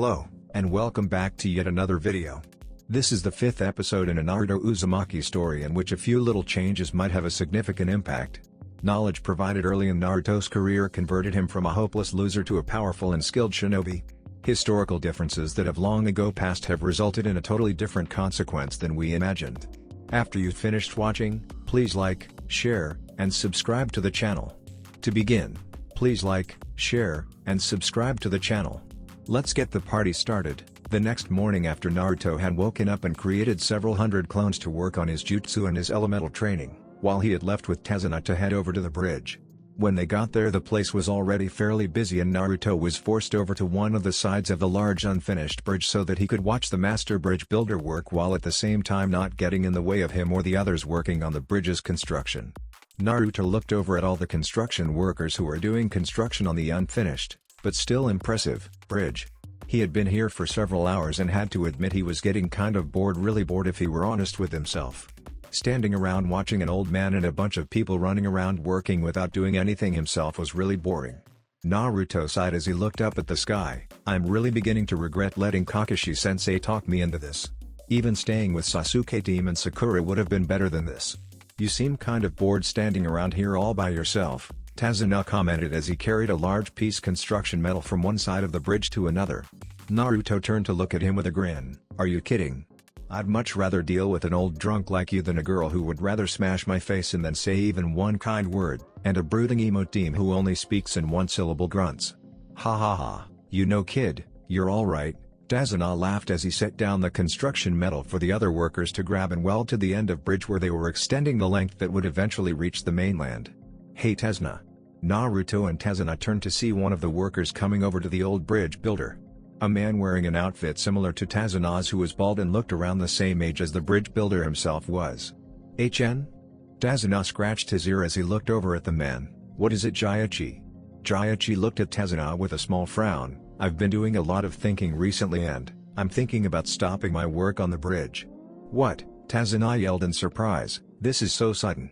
Hello, and welcome back to yet another video. This is the 5th episode in a Naruto Uzumaki story in which a few little changes might have a significant impact. Knowledge provided early in Naruto's career converted him from a hopeless loser to a powerful and skilled shinobi. Historical differences that have long ago passed have resulted in a totally different consequence than we imagined. After you've finished watching, please like, share, and subscribe to the channel. To begin, please like, share, and subscribe to the channel. Let's get the party started. The next morning after Naruto had woken up and created several hundred clones to work on his jutsu and his elemental training, while he had left with Tazuna to head over to the bridge. When they got there, the place was already fairly busy and Naruto was forced over to one of the sides of the large unfinished bridge so that he could watch the master bridge builder work while at the same time not getting in the way of him or the others working on the bridge's construction. Naruto looked over at all the construction workers who were doing construction on the unfinished, but still impressive, bridge. He had been here for several hours and had to admit he was getting kind of bored, really bored if he were honest with himself. Standing around watching an old man and a bunch of people running around working without doing anything himself was really boring. Naruto sighed as he looked up at the sky. I'm really beginning to regret letting Kakashi-sensei talk me into this. Even staying with Sasuke team and Sakura would have been better than this. You seem kind of bored standing around here all by yourself, Tazuna commented as he carried a large piece construction metal from one side of the bridge to another. Naruto turned to look at him with a grin. Are you kidding? I'd much rather deal with an old drunk like you than a girl who would rather smash my face and then say even one kind word, and a brooding emo team who only speaks in one-syllable grunts. Ha ha ha, you know kid, you're alright. Tazuna laughed as he set down the construction metal for the other workers to grab and weld to the end of bridge where they were extending the length that would eventually reach the mainland. Hey Tazuna. Naruto and Tazuna turned to see one of the workers coming over to the old bridge builder. A man wearing an outfit similar to Tazuna's who was bald and looked around the same age as the bridge builder himself was. HN? Tazuna scratched his ear as he looked over at the man. What is it, Jaichi? Jaichi looked at Tazuna with a small frown. I've been doing a lot of thinking recently and I'm thinking about stopping my work on the bridge. What? Tazuna yelled in surprise. This is so sudden.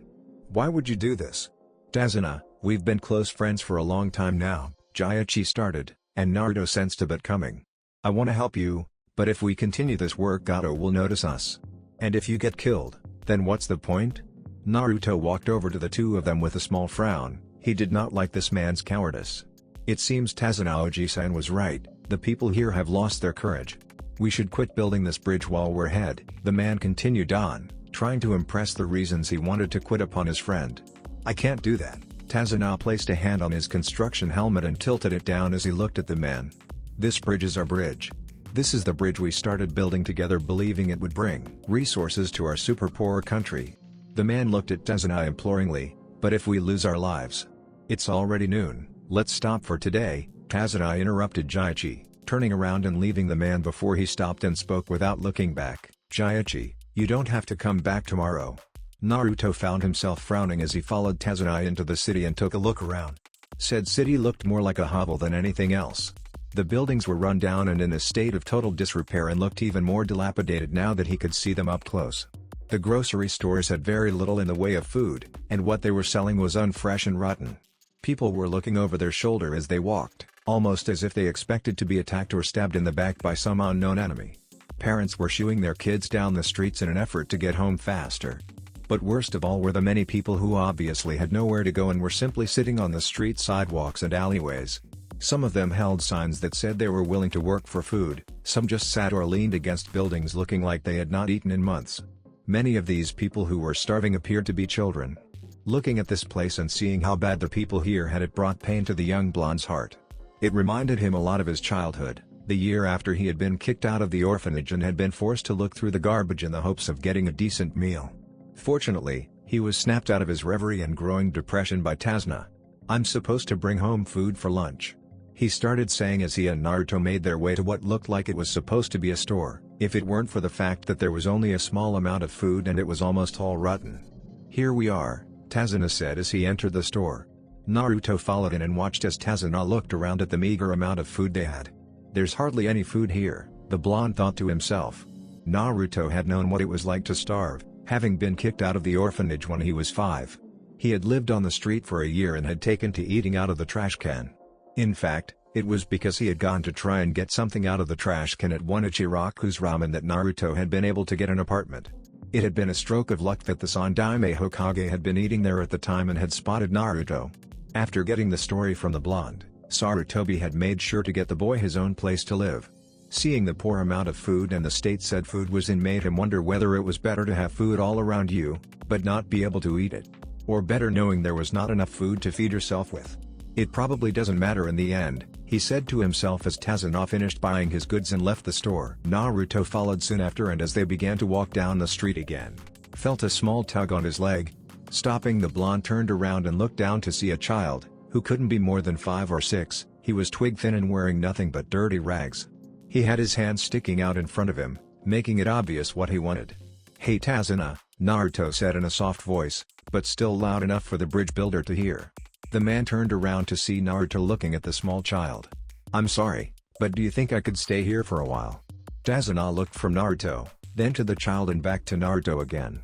Why would you do this? Tazuna, we've been close friends for a long time now, Jaichi started, and Naruto sensed a bit coming. I want to help you, but if we continue this work Gato will notice us. And if you get killed, then what's the point? Naruto walked over to the two of them with a small frown. He did not like this man's cowardice. It seems Tazuna Oji-san was right, the people here have lost their courage. We should quit building this bridge while we're ahead, the man continued on, trying to impress the reasons he wanted to quit upon his friend. I can't do that. Tazuna placed a hand on his construction helmet and tilted it down as he looked at the man. This bridge is our bridge. This is the bridge we started building together believing it would bring resources to our super poor country. The man looked at Tazuna imploringly, but if we lose our lives? It's already noon, let's stop for today, Tazuna interrupted Jaichi, turning around and leaving the man before he stopped and spoke without looking back. Jaichi, you don't have to come back tomorrow. Naruto found himself frowning as he followed Tazuna into the city and took a look around. Said city looked more like a hovel than anything else. The buildings were run down and in a state of total disrepair and looked even more dilapidated now that he could see them up close. The grocery stores had very little in the way of food, and what they were selling was unfresh and rotten. People were looking over their shoulder as they walked, almost as if they expected to be attacked or stabbed in the back by some unknown enemy. Parents were shooing their kids down the streets in an effort to get home faster. But worst of all were the many people who obviously had nowhere to go and were simply sitting on the street sidewalks and alleyways. Some of them held signs that said they were willing to work for food, some just sat or leaned against buildings looking like they had not eaten in months. Many of these people who were starving appeared to be children. Looking at this place and seeing how bad the people here had it brought pain to the young blonde's heart. It reminded him a lot of his childhood, the year after he had been kicked out of the orphanage and had been forced to look through the garbage in the hopes of getting a decent meal. Fortunately, he was snapped out of his reverie and growing depression by Tazuna. I'm supposed to bring home food for lunch. He started saying as he and Naruto made their way to what looked like it was supposed to be a store, if it weren't for the fact that there was only a small amount of food and it was almost all rotten. Here we are, Tazuna said as he entered the store. Naruto followed in and watched as Tazuna looked around at the meager amount of food they had. There's hardly any food here, the blonde thought to himself. Naruto had known what it was like to starve, having been kicked out of the orphanage when he was 5. He had lived on the street for a year and had taken to eating out of the trash can. In fact, It was because he had gone to try and get something out of the trash can at one Ichiraku's Ramen that Naruto had been able to get an apartment. It had been a stroke of luck that the Sandaime Hokage had been eating there at the time and had spotted Naruto. After getting the story from the blonde, Sarutobi had made sure to get the boy his own place to live. Seeing the poor amount of food and the state said food was in made him wonder whether it was better to have food all around you, but not be able to eat it. Or better knowing there was not enough food to feed yourself with. It probably doesn't matter in the end, he said to himself as Tazuna finished buying his goods and left the store. Naruto followed soon after, and as they began to walk down the street again, felt a small tug on his leg. Stopping, the blonde turned around and looked down to see a child, who couldn't be more than 5 or 6, he was twig thin and wearing nothing but dirty rags. He had his hand sticking out in front of him, making it obvious what he wanted. "Hey Tazuna," Naruto said in a soft voice, but still loud enough for the bridge builder to hear. The man turned around to see Naruto looking at the small child. "I'm sorry, but do you think I could stay here for a while?" Tazuna looked from Naruto, then to the child and back to Naruto again.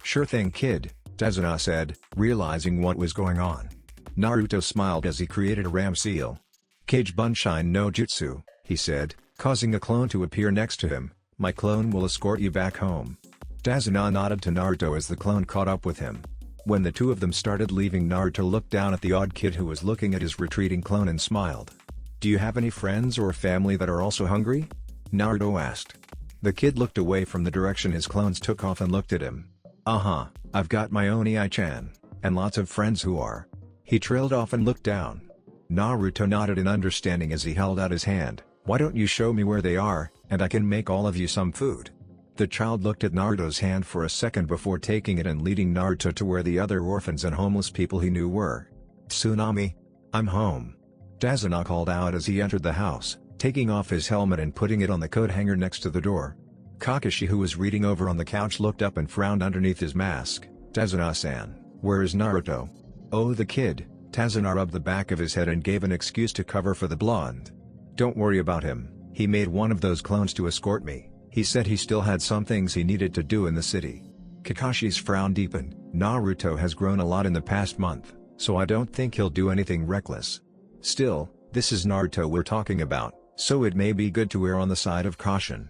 "Sure thing kid," Tazuna said, realizing what was going on. Naruto smiled as he created a ram seal. "Kage Bunshine no Jutsu," he said, causing a clone to appear next to him. "My clone will escort you back home." Tazuna nodded to Naruto as the clone caught up with him. When the two of them started leaving, Naruto looked down at the odd kid who was looking at his retreating clone and smiled. "Do you have any friends or family that are also hungry?" Naruto asked. The kid looked away from the direction his clones took off and looked at him. I've got my own Ai-chan, and lots of friends who are." He trailed off and looked down. Naruto nodded in understanding as he held out his hand. "Why don't you show me where they are, and I can make all of you some food?" The child looked at Naruto's hand for a second before taking it and leading Naruto to where the other orphans and homeless people he knew were. "Tsunami, I'm home," Tazuna called out as he entered the house, taking off his helmet and putting it on the coat hanger next to the door. Kakashi, who was reading over on the couch, looked up and frowned underneath his mask. "Tazuna-san, where is Naruto?" "Oh, the kid," Tazuna rubbed the back of his head and gave an excuse to cover for the blonde. "Don't worry about him, he made one of those clones to escort me. He said he still had some things he needed to do in the city." Kakashi's frown deepened. "Naruto has grown a lot in the past month, so I don't think he'll do anything reckless. Still, this is Naruto we're talking about, so it may be good to err on the side of caution."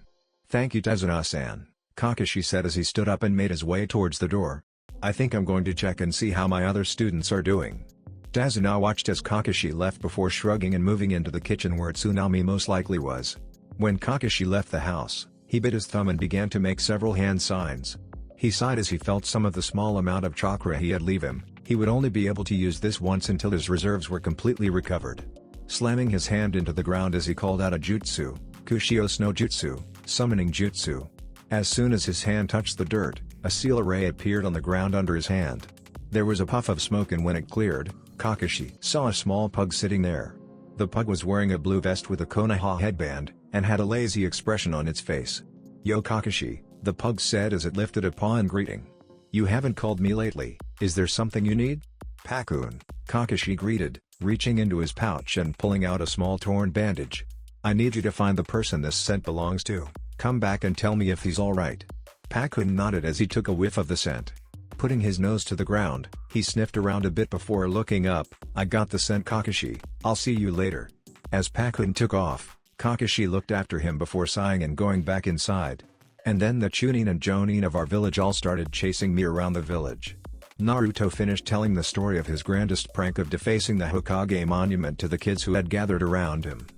"Thank you Tazuna-san," Kakashi said as he stood up and made his way towards the door. "I think I'm going to check and see how my other students are doing." Tazuna watched as Kakashi left before shrugging and moving into the kitchen where Tsunami most likely was. When Kakashi left the house, he bit his thumb and began to make several hand signs. He sighed as he felt some of the small amount of chakra he had leave him. He would only be able to use this once until his reserves were completely recovered. Slamming his hand into the ground as he called out a jutsu, Kushios no Jutsu, summoning jutsu. As soon as his hand touched the dirt, a seal array appeared on the ground under his hand. There was a puff of smoke, and when it cleared, Kakashi saw a small pug sitting there. The pug was wearing a blue vest with a Konoha headband, and had a lazy expression on its face. "Yo Kakashi," the pug said as it lifted a paw in greeting. "You haven't called me lately, is there something you need?" "Pakun," Kakashi greeted, reaching into his pouch and pulling out a small torn bandage. "I need you to find the person this scent belongs to. Come back and tell me if he's alright." Pakun nodded as he took a whiff of the scent. Putting his nose to the ground, he sniffed around a bit before looking up. "I got the scent Kakashi, I'll see you later." As Pakun took off, Kakashi looked after him before sighing and going back inside. "And then the Chunin and Jonin of our village all started chasing me around the village." Naruto finished telling the story of his grandest prank of defacing the Hokage monument to the kids who had gathered around him.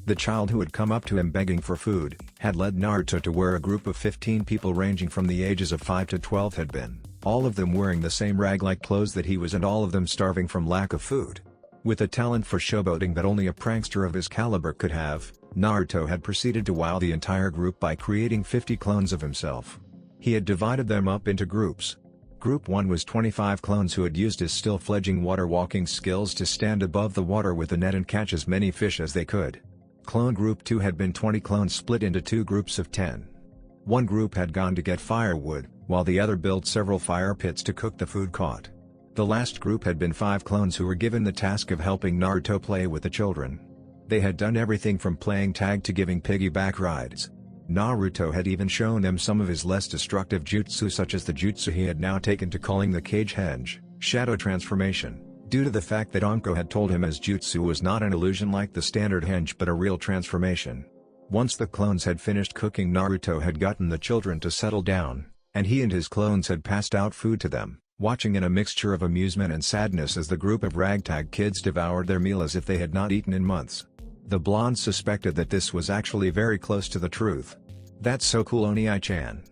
The child who had come up to him begging for food, had led Naruto to where a group of 15 people ranging from the ages of 5 to 12 had been, all of them wearing the same rag-like clothes that he was, and all of them starving from lack of food. With a talent for showboating that only a prankster of his caliber could have, Naruto had proceeded to wow the entire group by creating 50 clones of himself. He had divided them up into groups. Group 1 was 25 clones who had used his still-fledgling water-walking skills to stand above the water with a net and catch as many fish as they could. Clone Group 2 had been 20 clones split into 2 groups of 10. One group had gone to get firewood, while the other built several fire pits to cook the food caught. The last group had been 5 clones who were given the task of helping Naruto play with the children. They had done everything from playing tag to giving piggyback rides. Naruto had even shown them some of his less destructive jutsu, such as the jutsu he had now taken to calling the cage henge, shadow transformation, due to the fact that Anko had told him his jutsu was not an illusion like the standard henge but a real transformation. Once the clones had finished cooking, Naruto had gotten the children to settle down, and he and his clones had passed out food to them, watching in a mixture of amusement and sadness as the group of ragtag kids devoured their meal as if they had not eaten in months. The blonde suspected that this was actually very close to the truth. "That's so cool, Oni-chan,"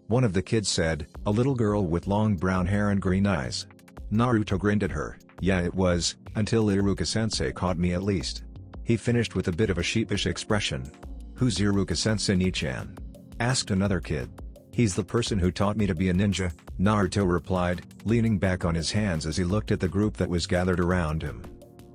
one of the kids said, a little girl with long brown hair and green eyes. Naruto grinned at her. "Yeah, it was, until Iruka-sensei caught me at least." He finished with a bit of a sheepish expression. "Who's Iruka-sensei, Ni-chan?" asked another kid. "He's the person who taught me to be a ninja," Naruto replied, leaning back on his hands as he looked at the group that was gathered around him.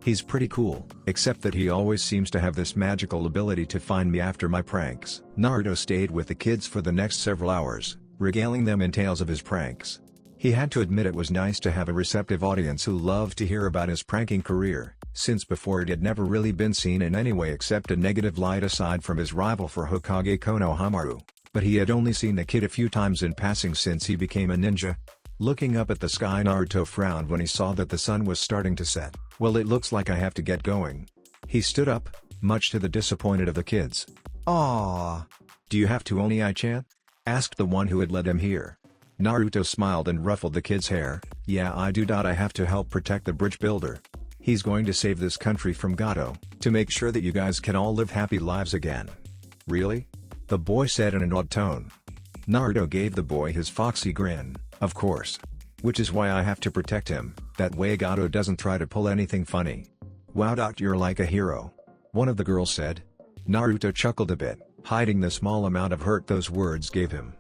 "He's pretty cool, except that he always seems to have this magical ability to find me after my pranks." Naruto stayed with the kids for the next several hours, regaling them in tales of his pranks. He had to admit it was nice to have a receptive audience who loved to hear about his pranking career, since before it had never really been seen in any way except a negative light aside from his rival for Hokage Konohamaru. But he had only seen the kid a few times in passing since he became a ninja. Looking up at the sky, Naruto frowned when he saw that the sun was starting to set. "Well, it looks like I have to get going." He stood up, much to the disappointment of the kids. "Aww. Do you have to, Oni-chan?" asked the one who had led him here. Naruto smiled and ruffled the kid's hair. "Yeah, I do. I have to help protect the bridge builder. He's going to save this country from Gato, to make sure that you guys can all live happy lives again." "Really?" the boy said in an odd tone. Naruto gave the boy his foxy grin. "Of course. Which is why I have to protect him, that way Gato doesn't try to pull anything funny." "Wow, Doc, you're like a hero," one of the girls said. Naruto chuckled a bit, hiding the small amount of hurt those words gave him.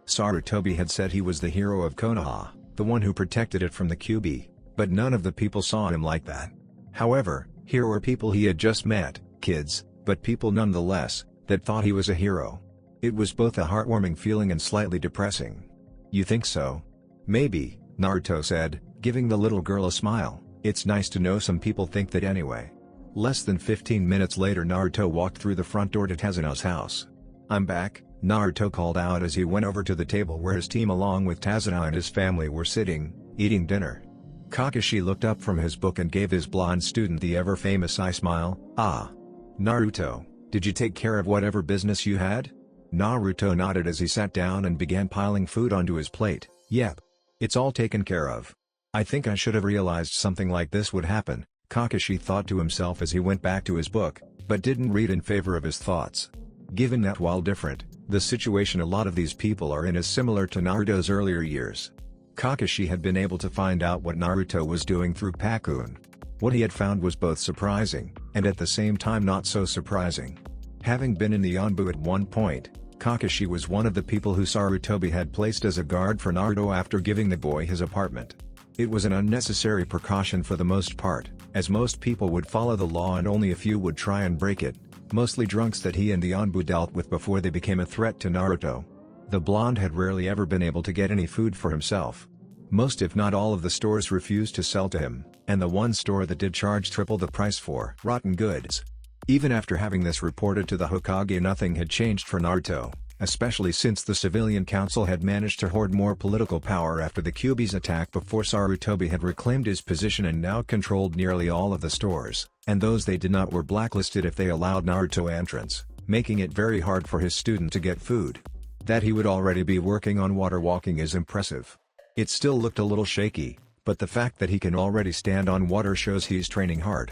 Sarutobi had said he was the hero of Konoha, the one who protected it from the QB, but none of the people saw him like that. However, here were people he had just met, kids, but people nonetheless, that thought he was a hero. It was both a heartwarming feeling and slightly depressing. "You think so?" "Maybe," Naruto said, giving the little girl a smile. "It's nice to know some people think that anyway." Less than 15 minutes later, Naruto walked through the front door to Tazuno's house. "I'm back," Naruto called out as he went over to the table where his team along with Tazuno and his family were sitting, eating dinner. Kakashi looked up from his book and gave his blonde student the ever-famous eye smile. "Ah. Naruto, did you take care of whatever business you had?" Naruto nodded as he sat down and began piling food onto his plate. "Yep. It's all taken care of. I think I should have realized something like this would happen," Kakashi thought to himself as he went back to his book, but didn't read in favor of his thoughts. Given that while different, the situation a lot of these people are in is similar to Naruto's earlier years. Kakashi had been able to find out what Naruto was doing through Pakun. What he had found was both surprising, and at the same time not so surprising. Having been in the Yanbu at one point, Kakashi was one of the people who Sarutobi had placed as a guard for Naruto after giving the boy his apartment. It was an unnecessary precaution for the most part, as most people would follow the law and only a few would try and break it, mostly drunks that he and the Yanbu dealt with before they became a threat to Naruto. The blonde had rarely ever been able to get any food for himself. Most if not all of the stores refused to sell to him, and the one store that did charge triple the price for rotten goods. Even after having this reported to the Hokage, nothing had changed for Naruto, especially since the civilian council had managed to hoard more political power after the Kyuubi's attack before Sarutobi had reclaimed his position and now controlled nearly all of the stores, and those they did not were blacklisted if they allowed Naruto entrance, making it very hard for his student to get food. That he would already be working on water walking is impressive. It still looked a little shaky, but the fact that he can already stand on water shows he's training hard.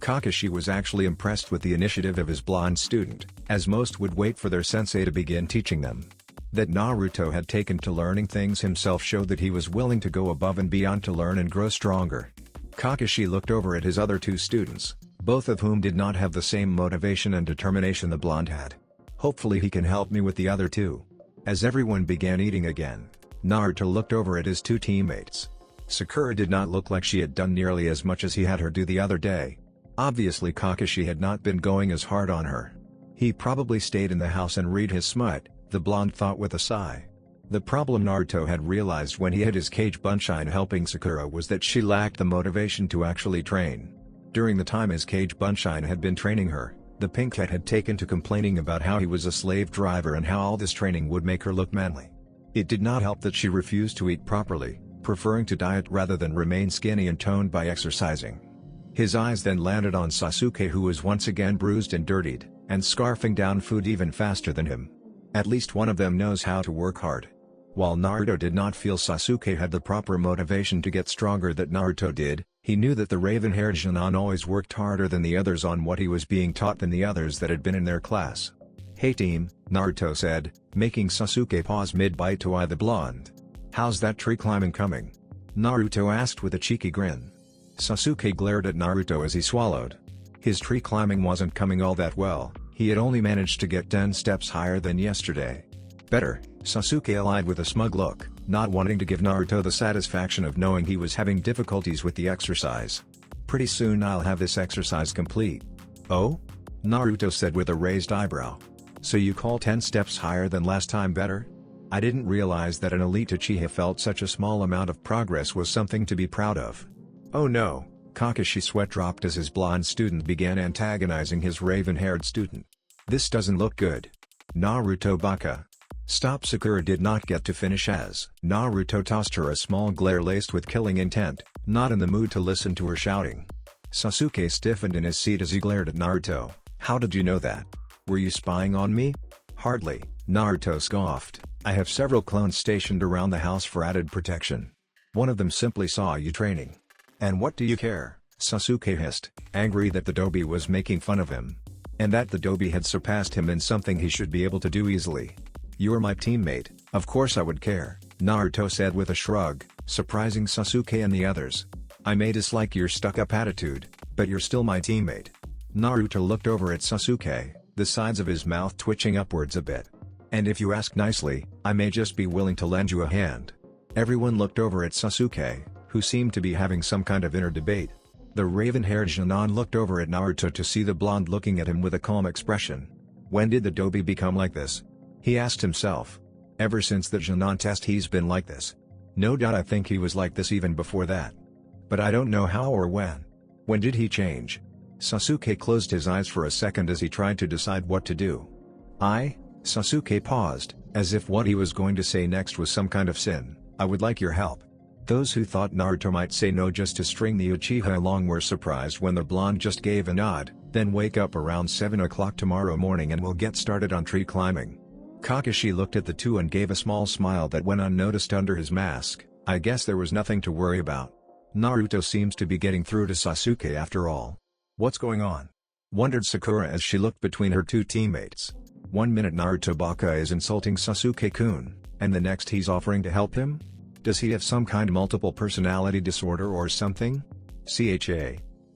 Kakashi was actually impressed with the initiative of his blonde student, as most would wait for their sensei to begin teaching them. That Naruto had taken to learning things himself showed that he was willing to go above and beyond to learn and grow stronger. Kakashi looked over at his other two students, both of whom did not have the same motivation and determination the blonde had. Hopefully he can help me with the other two. As everyone began eating again, Naruto looked over at his two teammates. Sakura did not look like she had done nearly as much as he had her do the other day. Obviously Kakashi had not been going as hard on her. He probably stayed in the house and read his smut, the blonde thought with a sigh. The problem Naruto had realized when he had his Kage Bunshin helping Sakura was that she lacked the motivation to actually train. During the time his Kage Bunshin had been training her, the pink cat had taken to complaining about how he was a slave driver and how all this training would make her look manly. It did not help that she refused to eat properly, preferring to diet rather than remain skinny and toned by exercising. His eyes then landed on Sasuke, who was once again bruised and dirtied, and scarfing down food even faster than him. At least one of them knows how to work hard. While Naruto did not feel Sasuke had the proper motivation to get stronger that Naruto did, he knew that the raven-haired Jonin always worked harder than the others on what he was being taught than the others that had been in their class. "Hey team," Naruto said, making Sasuke pause mid-bite to eye the blonde. "How's that tree climbing coming?" Naruto asked with a cheeky grin. Sasuke glared at Naruto as he swallowed. His tree climbing wasn't coming all that well, he had only managed to get 10 steps higher than yesterday. "Better," Sasuke lied with a smug look, not wanting to give Naruto the satisfaction of knowing he was having difficulties with the exercise. "Pretty soon I'll have this exercise complete." "Oh?" Naruto said with a raised eyebrow. "So you call 10 steps higher than last time better? I didn't realize that an elite Uchiha felt such a small amount of progress was something to be proud of." "Oh no," Kakashi sweat dropped as his blonde student began antagonizing his raven-haired student. "This doesn't look good. Naruto baka." "Stop." Sakura did not get to finish as Naruto tossed her a small glare laced with killing intent, not in the mood to listen to her shouting. Sasuke stiffened in his seat as he glared at Naruto. "How did you know that? Were you spying on me?" "Hardly," Naruto scoffed. "I have several clones stationed around the house for added protection. One of them simply saw you training." "And what do you care?" Sasuke hissed, angry that the Dobi was making fun of him. And that the Dobi had surpassed him in something he should be able to do easily. "You're my teammate, of course I would care," Naruto said with a shrug, surprising Sasuke and the others. "I may dislike your stuck-up attitude, but you're still my teammate." Naruto looked over at Sasuke, the sides of his mouth twitching upwards a bit. "And if you ask nicely, I may just be willing to lend you a hand." Everyone looked over at Sasuke, who seemed to be having some kind of inner debate. The raven-haired Jonin looked over at Naruto to see the blonde looking at him with a calm expression. When did the Dobi become like this? He asked himself. Ever since the Jonin test he's been like this. No doubt I think he was like this even before that. But I don't know how or when. When did he change? Sasuke closed his eyes for a second as he tried to decide what to do. Sasuke paused, as if what he was going to say next was some kind of sin. "I would like your help." Those who thought Naruto might say no just to string the Uchiha along were surprised when the blonde just gave a nod. "Then wake up around 7 o'clock tomorrow morning and we'll get started on tree climbing." Kakashi looked at the two and gave a small smile that went unnoticed under his mask. I guess there was nothing to worry about. Naruto seems to be getting through to Sasuke after all. "What's going on?" wondered Sakura as she looked between her two teammates. One minute Naruto baka is insulting Sasuke-kun, and the next he's offering to help him? Does he have some kind of multiple personality disorder or something?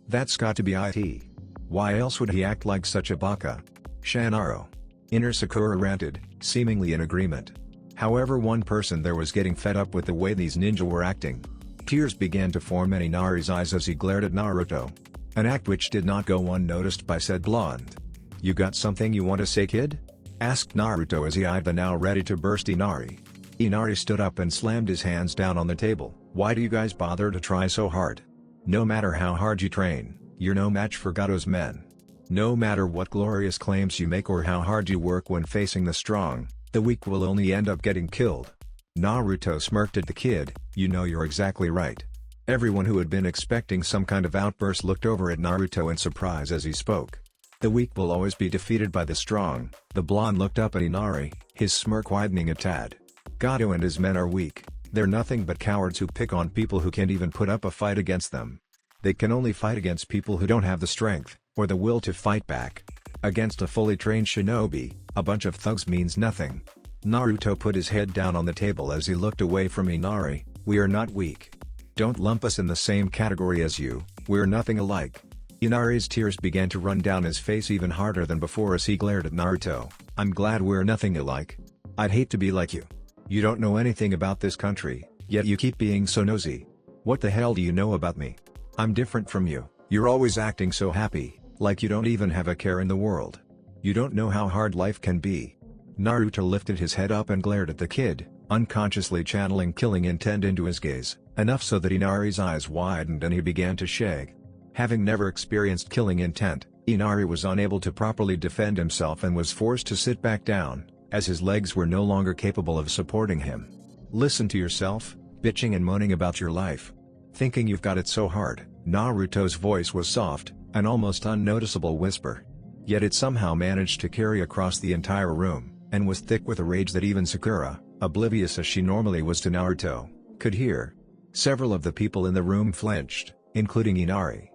That's got to be it. Why else would he act like such a baka? Shanaro. Inner Sakura ranted, seemingly in agreement. However, one person there was getting fed up with the way these ninja were acting. Tears began to form in Inari's eyes as he glared at Naruto. An act which did not go unnoticed by said blonde. "You got something you want to say, kid?" asked Naruto as he eyed the now ready to burst Inari. Inari stood up and slammed his hands down on the table. "Why do you guys bother to try so hard? No matter how hard you train, you're no match for Gato's men. No matter what glorious claims you make or how hard you work when facing the strong, the weak will only end up getting killed." Naruto smirked at the kid. "You know you're exactly right." Everyone who had been expecting some kind of outburst looked over at Naruto in surprise as he spoke. "The weak will always be defeated by the strong." The blonde looked up at Inari, his smirk widening a tad. "Gato and his men are weak. They're nothing but cowards who pick on people who can't even put up a fight against them. They can only fight against people who don't have the strength, or the will to fight back. Against a fully trained shinobi, a bunch of thugs means nothing." Naruto put his head down on the table as he looked away from Inari. "We are not weak. Don't lump us in the same category as you, we're nothing alike." Inari's tears began to run down his face even harder than before as he glared at Naruto. "I'm glad we're nothing alike. I'd hate to be like you. You don't know anything about this country, yet you keep being so nosy. What the hell do you know about me? I'm different from you. You're always acting so happy, like you don't even have a care in the world. You don't know how hard life can be." Naruto lifted his head up and glared at the kid, unconsciously channeling killing intent into his gaze, enough so that Inari's eyes widened and he began to shake. Having never experienced killing intent, Inari was unable to properly defend himself and was forced to sit back down, as his legs were no longer capable of supporting him. "Listen to yourself, bitching and moaning about your life. Thinking you've got it so hard. Naruto's voice was soft, an almost unnoticeable whisper. Yet it somehow managed to carry across the entire room, and was thick with a rage that even Sakura, oblivious as she normally was to Naruto, could hear. Several of the people in the room flinched, including Inari.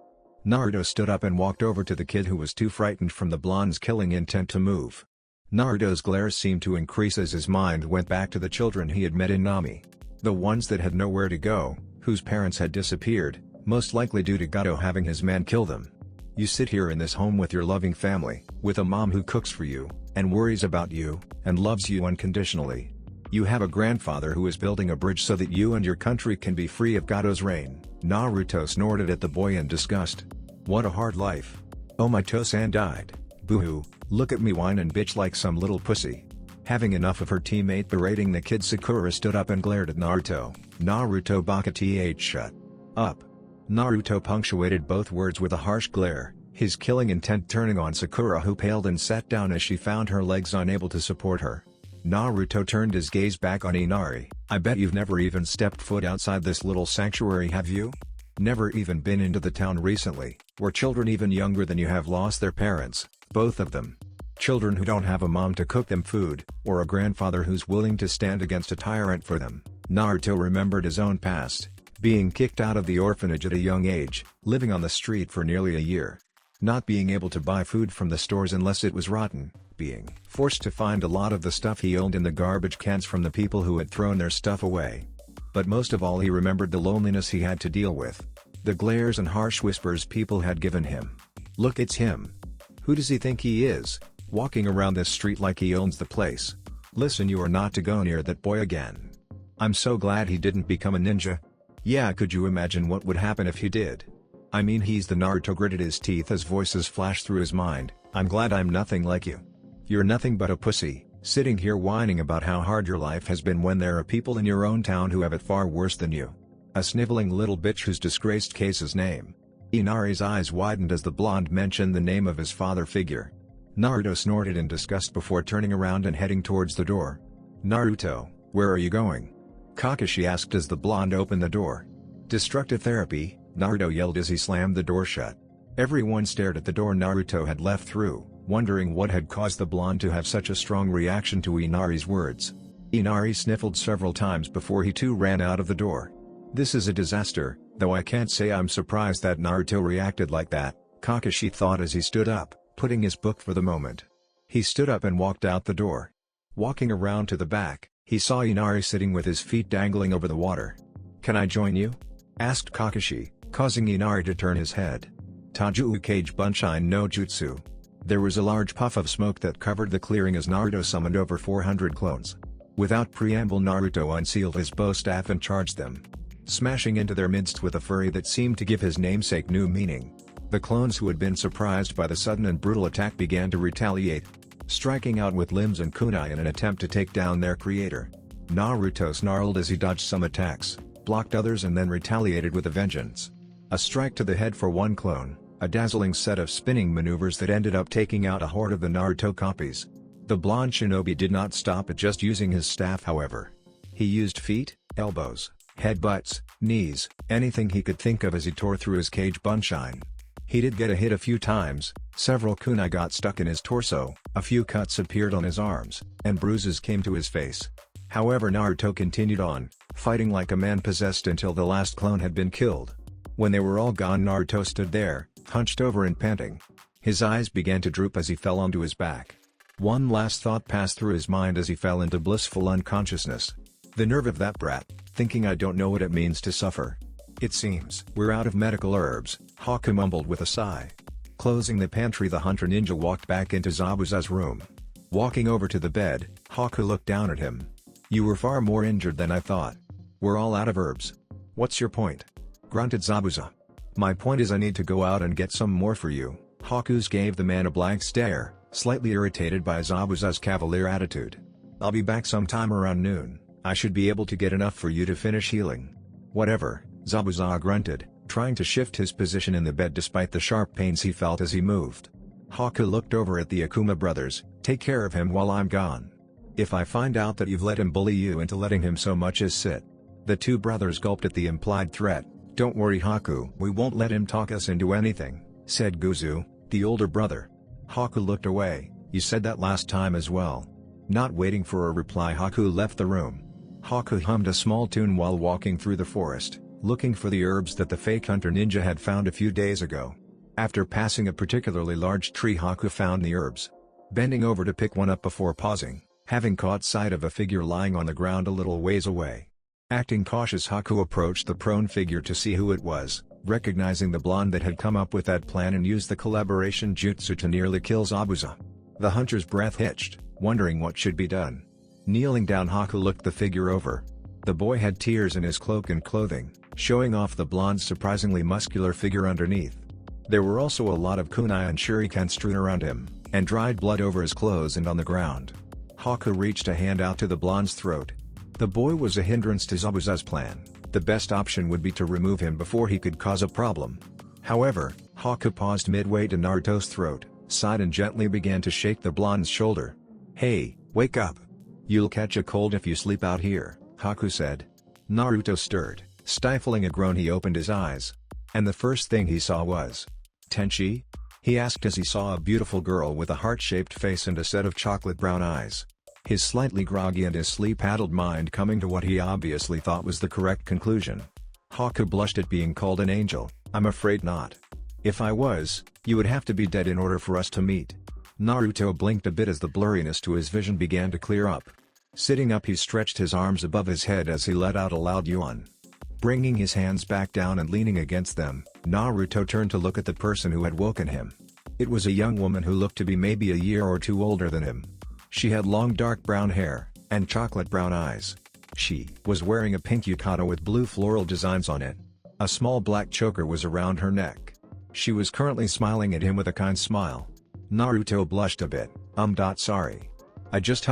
Naruto stood up and walked over to the kid who was too frightened from the blonde's killing intent to move. Naruto's glare seemed to increase as his mind went back to the children he had met in Nami. The ones that had nowhere to go, whose parents had disappeared, most likely due to Gato having his man kill them. You sit here in this home with your loving family, with a mom who cooks for you, and worries about you, and loves you unconditionally. You have a grandfather who is building a bridge so that you and your country can be free of Gato's reign. Naruto snorted at the boy in disgust. What a hard life. Oh, my Tosan died. Boo-hoo, look at me whine and bitch like some little pussy. Having enough of her teammate berating the kid, Sakura stood up and glared at Naruto. Naruto baka th shut up. Naruto punctuated both words with a harsh glare, his killing intent turning on Sakura, who paled and sat down as she found her legs unable to support her. Naruto turned his gaze back on Inari. I bet you've never even stepped foot outside this little sanctuary, have you? Never even been into the town recently, where children even younger than you have lost their parents, both of them. Children who don't have a mom to cook them food, or a grandfather who's willing to stand against a tyrant for them. Naruto remembered his own past, being kicked out of the orphanage at a young age, living on the street for nearly a year. Not being able to buy food from the stores unless it was rotten, being forced to find a lot of the stuff he owned in the garbage cans from the people who had thrown their stuff away. But most of all, he remembered the loneliness he had to deal with. The glares and harsh whispers people had given him. Look, it's him. Who does he think he is, walking around this street like he owns the place? Listen, you are not to go near that boy again. I'm so glad he didn't become a ninja. Yeah, could you imagine what would happen if he did? I mean, he's the Naruto gritted his teeth as voices flashed through his mind. I'm glad I'm nothing like you. You're nothing but a pussy, sitting here whining about how hard your life has been when there are people in your own town who have it far worse than you. A sniveling little bitch whose disgraced case's name. Inari's eyes widened as the blonde mentioned the name of his father figure. Naruto snorted in disgust before turning around and heading towards the door. Naruto, where are you going? Kakashi asked as the blonde opened the door. Destructive therapy, Naruto yelled as he slammed the door shut. Everyone stared at the door Naruto had left through, wondering what had caused the blonde to have such a strong reaction to Inari's words. Inari sniffled several times before he too ran out of the door. This is a disaster, though I can't say I'm surprised that Naruto reacted like that, Kakashi thought as he stood up, putting his book for the moment. He stood up and walked out the door. Walking around to the back, he saw Inari sitting with his feet dangling over the water. Can I join you? Asked Kakashi, causing Inari to turn his head. Taju Ukage Bunshin no Jutsu. There was a large puff of smoke that covered the clearing as Naruto summoned over 400 clones. Without preamble, Naruto unsealed his bow staff and charged them, smashing into their midst with a fury that seemed to give his namesake new meaning. The clones who had been surprised by the sudden and brutal attack began to retaliate, striking out with limbs and kunai in an attempt to take down their creator. Naruto snarled as he dodged some attacks, blocked others and then retaliated with a vengeance. A strike to the head for one clone, a dazzling set of spinning maneuvers that ended up taking out a horde of the Naruto copies. The blonde shinobi did not stop at just using his staff, however. He used feet, elbows, headbutts, knees, anything he could think of as he tore through his cage Bunshin. He did get a hit a few times, several kunai got stuck in his torso, a few cuts appeared on his arms, and bruises came to his face. However, Naruto continued on, fighting like a man possessed until the last clone had been killed. When they were all gone, Naruto stood there, hunched over and panting. His eyes began to droop as he fell onto his back. One last thought passed through his mind as he fell into blissful unconsciousness. The nerve of that brat, thinking I don't know what it means to suffer. It seems we're out of medical herbs, Haku mumbled with a sigh. Closing the pantry, the hunter ninja walked back into Zabuza's room. Walking over to the bed, Haku looked down at him. You were far more injured than I thought. We're all out of herbs. What's your point? Grunted Zabuza. My point is I need to go out and get some more for you. Haku's gave the man a blank stare, slightly irritated by Zabuza's cavalier attitude. I'll be back sometime around noon. I should be able to get enough for you to finish healing. Whatever, Zabuza grunted, trying to shift his position in the bed despite the sharp pains he felt as he moved. Haku looked over at the Akuma brothers. Take care of him while I'm gone. If I find out that you've let him bully you into letting him so much as sit The two brothers gulped at the implied threat. "Don't worry Haku, we won't let him talk us into anything," said Guzu, the older brother. Haku looked away. "You said that last time as well." Not waiting for a reply, Haku left the room. Haku hummed a small tune while walking through the forest, looking for the herbs that the fake hunter ninja had found a few days ago. After passing a particularly large tree, Haku found the herbs. Bending over to pick one up before pausing, having caught sight of a figure lying on the ground a little ways away. Acting cautious, Haku approached the prone figure to see who it was, recognizing the blonde that had come up with that plan and used the collaboration jutsu to nearly kill Zabuza. The hunter's breath hitched, wondering what should be done. Kneeling down, Haku looked the figure over. The boy had tears in his cloak and clothing, showing off the blonde's surprisingly muscular figure underneath. There were also a lot of kunai and shuriken strewn around him, and dried blood over his clothes and on the ground. Haku reached a hand out to the blonde's throat. The boy was a hindrance to Zabuza's plan. The best option would be to remove him before he could cause a problem. However, Haku paused midway to Naruto's throat, sighed and gently began to shake the blonde's shoulder. "Hey, wake up! You'll catch a cold if you sleep out here," Haku said. Naruto stirred. Stifling a groan, he opened his eyes. And the first thing he saw was Tenchi? He asked as he saw a beautiful girl with a heart-shaped face and a set of chocolate brown eyes. His slightly groggy and his sleep-addled mind coming to what he obviously thought was the correct conclusion. Haku blushed at being called an angel. "I'm afraid not. If I was, you would have to be dead in order for us to meet." Naruto blinked a bit as the blurriness to his vision began to clear up. Sitting up, he stretched his arms above his head as he let out a loud yawn. Bringing his hands back down and leaning against them, Naruto turned to look at the person who had woken him. It was a young woman who looked to be maybe a year or two older than him. She had long dark brown hair, and chocolate brown eyes. She was wearing a pink yukata with blue floral designs on it. A small black choker was around her neck. She was currently smiling at him with a kind smile. Naruto blushed a bit. Sorry. I just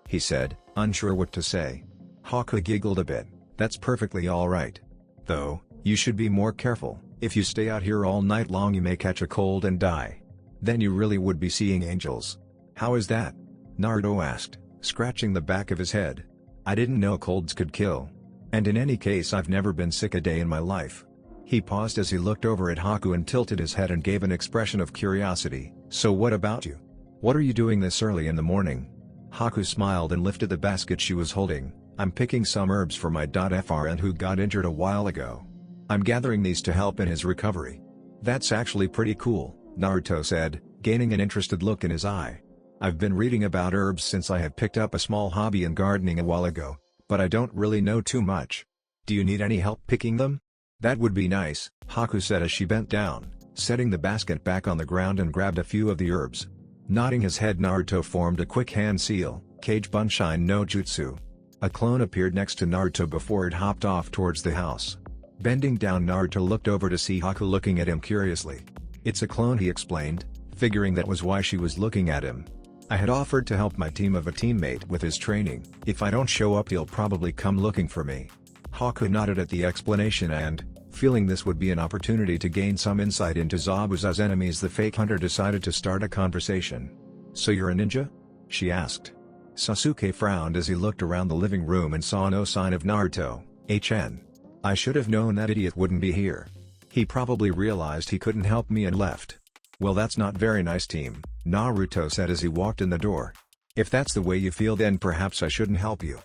he said, unsure what to say. Haku giggled a bit. "That's perfectly alright. Though, you should be more careful. If you stay out here all night long you may catch a cold and die. Then you really would be seeing angels." "How is that?" Naruto asked, scratching the back of his head. "I didn't know colds could kill. And in any case, I've never been sick a day in my life." He paused as he looked over at Haku and tilted his head and gave an expression of curiosity. "So what about you? What are you doing this early in the morning?" Haku smiled and lifted the basket she was holding. "I'm picking some herbs for my friend who got injured a while ago. I'm gathering these to help in his recovery." "That's actually pretty cool," Naruto said, gaining an interested look in his eye. "I've been reading about herbs since I have picked up a small hobby in gardening a while ago, but I don't really know too much. Do you need any help picking them?" "That would be nice," Haku said as she bent down, setting the basket back on the ground and grabbed a few of the herbs. Nodding his head, Naruto formed a quick hand seal, Kage Bunshin no Jutsu. A clone appeared next to Naruto before it hopped off towards the house. Bending down, Naruto looked over to see Haku looking at him curiously. "It's a clone," he explained, figuring that was why she was looking at him. "I had offered to help my team of a teammate with his training. If I don't show up, he'll probably come looking for me." Haku nodded at the explanation and, feeling this would be an opportunity to gain some insight into Zabuza's enemies, the fake hunter decided to start a conversation. "So you're a ninja?" she asked. Sasuke frowned as he looked around the living room and saw no sign of Naruto. I should have known that idiot wouldn't be here. He probably realized he couldn't help me and left." "Well, that's not very nice, team," Naruto said as he walked in the door. "If that's the way you feel, then perhaps I shouldn't help you."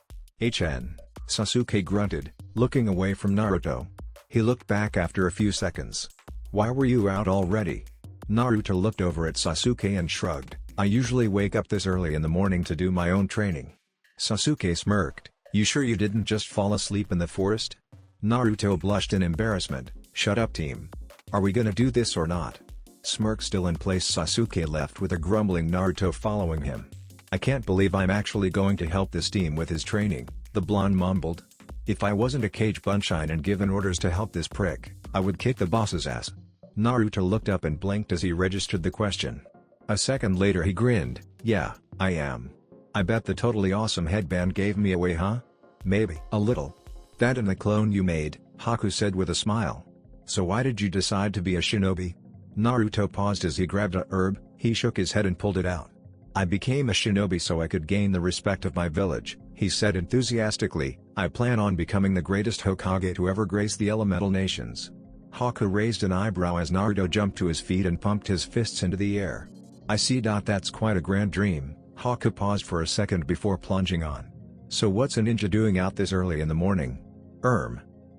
Sasuke grunted, looking away from Naruto. He looked back after a few seconds. "Why were you out already?" Naruto looked over at Sasuke and shrugged. "I usually wake up this early in the morning to do my own training." Sasuke smirked. "You sure you didn't just fall asleep in the forest?" Naruto blushed in embarrassment. "Shut up, team. Are we gonna do this or not?" Smirk still in place, Sasuke left with a grumbling Naruto following him. "I can't believe I'm actually going to help this team with his training," the blonde mumbled. "If I wasn't a Kage Bunshin and given orders to help this prick, I would kick the boss's ass." Naruto looked up and blinked as he registered the question. A second later he grinned. "Yeah, I am. I bet the totally awesome headband gave me away, huh?" "Maybe a little. That and the clone you made," Haku said with a smile. "So why did you decide to be a shinobi?" Naruto paused as he grabbed a herb. He shook his head and pulled it out. "I became a shinobi so I could gain the respect of my village, He said enthusiastically, "I plan on becoming the greatest Hokage to ever grace the elemental nations." Haku raised an eyebrow as Naruto jumped to his feet and pumped his fists into the air. "I see. That's quite a grand dream." Haku paused for a second before plunging on. "So what's a ninja doing out this early in the morning?"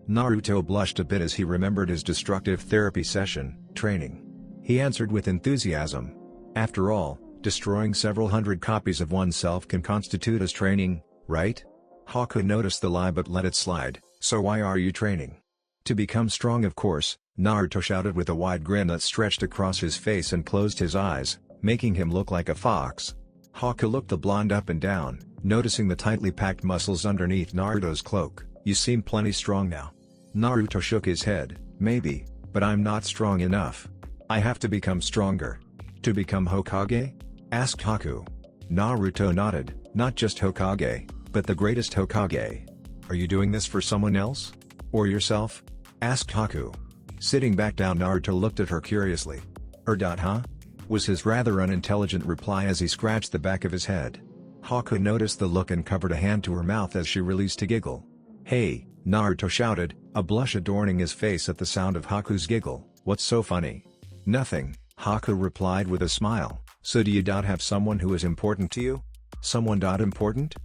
Naruto blushed a bit as he remembered his destructive therapy session, training. He answered with enthusiasm. After all, destroying several hundred copies of oneself can constitute as training, right? Haku noticed the lie but let it slide. "So why are you training?" "To become strong, of course," Naruto shouted with a wide grin that stretched across his face and closed his eyes, making him look like a fox. Haku looked the blonde up and down, noticing the tightly packed muscles underneath Naruto's cloak. "You seem plenty strong now." Naruto shook his head. "Maybe, but I'm not strong enough. I have to become stronger." "To become Hokage?" asked Haku. Naruto nodded. "Not just Hokage, but the greatest Hokage." "Are you doing this for someone else? Or yourself?" asked Haku. Sitting back down, Naruto looked at her curiously. Huh?" was his rather unintelligent reply as he scratched the back of his head. Haku noticed the look and covered a hand to her mouth as she released a giggle. "Hey," Naruto shouted, a blush adorning his face at the sound of Haku's giggle. "What's so funny?" "Nothing," Haku replied with a smile. "So do you have someone who is important to you?" "Someone important?"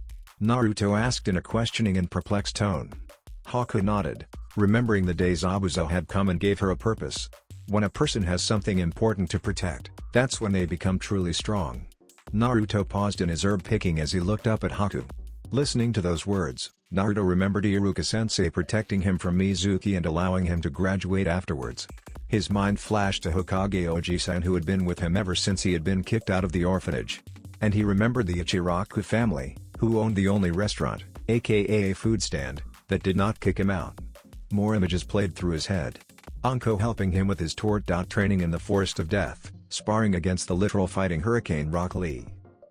Naruto asked in a questioning and perplexed tone. Haku nodded, remembering the day Zabuza had come and gave her a purpose. When a person has something important to protect, that's when they become truly strong. Naruto paused in his herb picking as he looked up at Haku. Listening to those words, Naruto remembered Iruka-sensei protecting him from Mizuki and allowing him to graduate afterwards. His mind flashed to Hokage Oji-san, who had been with him ever since he had been kicked out of the orphanage. And he remembered the Ichiraku family, who owned the only restaurant, aka a food stand, that did not kick him out. More images played through his head. Anko helping him with his tort. Training in the Forest of Death, sparring against the literal fighting Hurricane Rock Lee.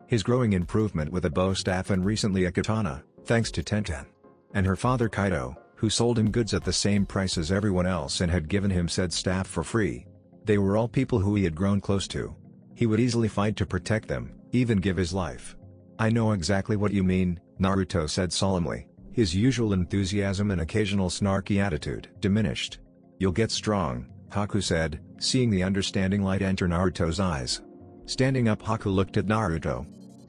His growing improvement with a bow staff and recently a katana, thanks to Tenten. And her father Kaido, who sold him goods at the same price as everyone else and had given him said staff for free. They were all people who he had grown close to. He would easily fight to protect them, even give his life. "I know exactly what you mean," Naruto said solemnly, his usual enthusiasm and occasional snarky attitude diminished. "You'll get strong," Haku said, seeing the understanding light enter Naruto's eyes. Standing up, Haku looked at Naruto.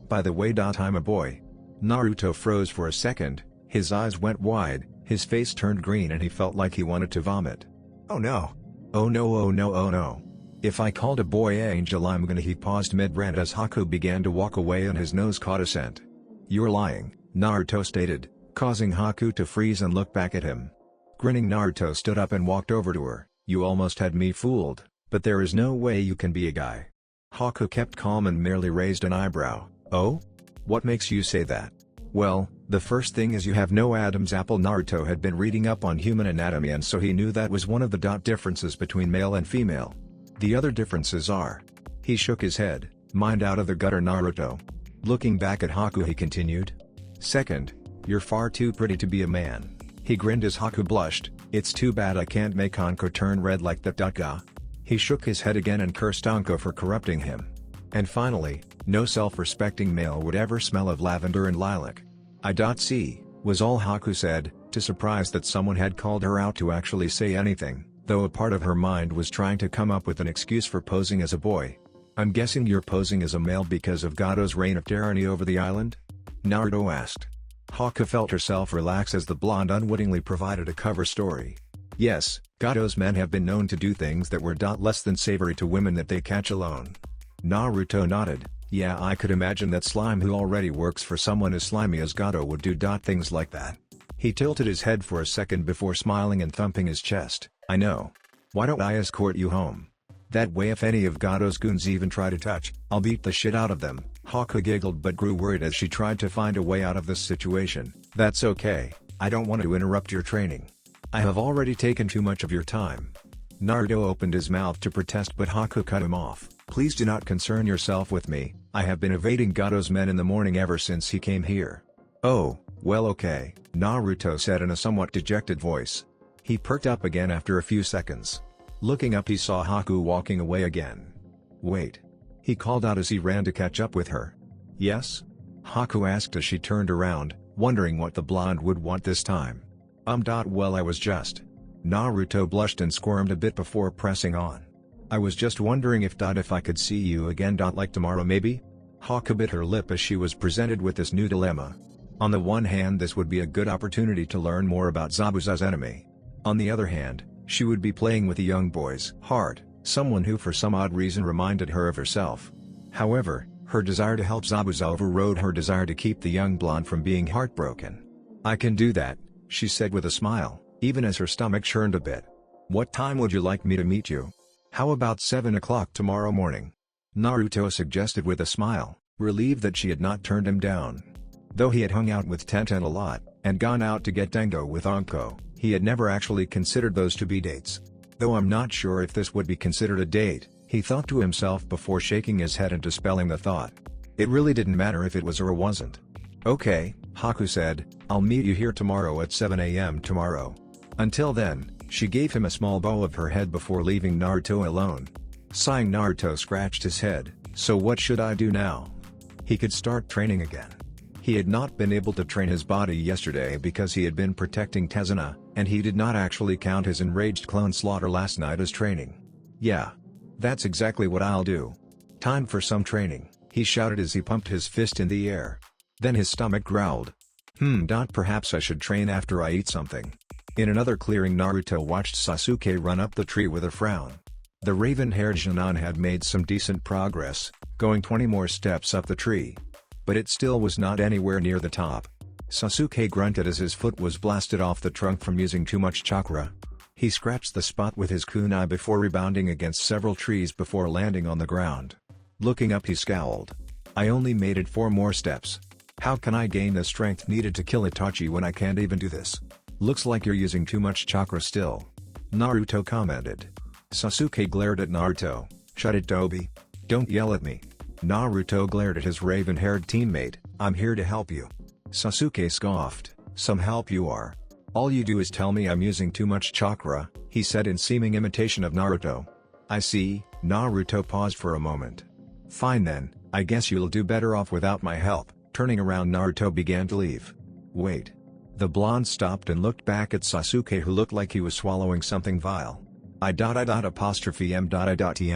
"By the way, I'm a boy." Naruto froze for a second, his eyes went wide, his face turned green and he felt like he wanted to vomit. "Oh no. Oh no, oh no, oh no. If I called a boy Angel, I'm gonna..." He paused mid-rant as Haku began to walk away and his nose caught a scent. "You're lying," Naruto stated, causing Haku to freeze and look back at him. Grinning, Naruto stood up and walked over to her. "You almost had me fooled, but there is no way you can be a guy." Haku kept calm and merely raised an eyebrow. "Oh? What makes you say that?" "Well, the first thing is you have no Adam's apple." Naruto had been reading up on human anatomy and so he knew that was one of the differences between male and female. The other differences are. He shook his head. "Mind out of the gutter, Naruto." Looking back at Haku, he continued. "Second, you're far too pretty to be a man." He grinned as Haku blushed. "It's too bad I can't make Anko turn red like that." Ga. He shook his head again and cursed Anko for corrupting him. And finally, no self-respecting male would ever smell of lavender and lilac. "I.see," was all Haku said, too surprised that someone had called her out to actually say anything, though a part of her mind was trying to come up with an excuse for posing as a boy. "I'm guessing you're posing as a male because of Gado's reign of tyranny over the island?" Naruto asked. Haku felt herself relax as the blonde unwittingly provided a cover story. "Yes, Gado's men have been known to do things that were less than savory to women that they catch alone." Naruto nodded. "Yeah, I could imagine that slime who already works for someone as slimy as Gado would do things like that." He tilted his head for a second before smiling and thumping his chest. "I know. Why don't I escort you home? That way if any of Gado's goons even try to touch, I'll beat the shit out of them." Haku giggled but grew worried as she tried to find a way out of this situation. "That's okay, I don't want to interrupt your training. I have already taken too much of your time." Naruto opened his mouth to protest but Haku cut him off. "Please do not concern yourself with me, I have been evading Gado's men in the morning ever since he came here." "Oh, well okay," Naruto said in a somewhat dejected voice. He perked up again after a few seconds. Looking up, he saw Haku walking away again. "Wait," he called out as he ran to catch up with her. "Yes?" Haku asked as she turned around, wondering what the blonde would want this time. Well, I was just... Naruto blushed and squirmed a bit before pressing on. I was just wondering if I could see you again. Like tomorrow maybe? Hokage bit her lip as she was presented with this new dilemma. On the one hand, this would be a good opportunity to learn more about Zabuza's enemy. On the other hand, she would be playing with a young boy's heart, someone who for some odd reason reminded her of herself. However, her desire to help Zabuza overrode her desire to keep the young blonde from being heartbroken. I can do that, she said with a smile, even as her stomach churned a bit. What time would you like me to meet you? How about 7 o'clock tomorrow morning? Naruto suggested with a smile, relieved that she had not turned him down. Though he had hung out with Tenten a lot, and gone out to get dango with Anko, he had never actually considered those to be dates. Though I'm not sure if this would be considered a date, he thought to himself before shaking his head and dispelling the thought. It really didn't matter if it was or wasn't. Okay, Haku said, I'll meet you here tomorrow at 7 a.m. tomorrow. Until then, she gave him a small bow of her head before leaving Naruto alone. Sighing, Naruto scratched his head. So what should I do now? He could start training again. He had not been able to train his body yesterday because he had been protecting Tezuna, and he did not actually count his enraged clone slaughter last night as training. Yeah. That's exactly what I'll do. Time for some training, he shouted as he pumped his fist in the air. Then his stomach growled. Perhaps I should train after I eat something. In another clearing, Naruto watched Sasuke run up the tree with a frown. The raven-haired Jonin had made some decent progress, going 20 more steps up the tree. But it still was not anywhere near the top. Sasuke grunted as his foot was blasted off the trunk from using too much chakra. He scratched the spot with his kunai before rebounding against several trees before landing on the ground. Looking up, he scowled. I only made it 4 more steps. How can I gain the strength needed to kill Itachi when I can't even do this? Looks like you're using too much chakra still. Naruto commented. Sasuke glared at Naruto. Shut it, Tobi. Don't yell at me. Naruto glared at his raven-haired teammate. I'm here to help you. Sasuke scoffed. Some help you are. All you do is tell me I'm using too much chakra, he said in seeming imitation of Naruto. I see. Naruto paused for a moment. Fine then, I guess you'll do better off without my help. Turning around, Naruto began to leave. Wait. The blonde stopped and looked back at Sasuke, who looked like he was swallowing something vile. I'm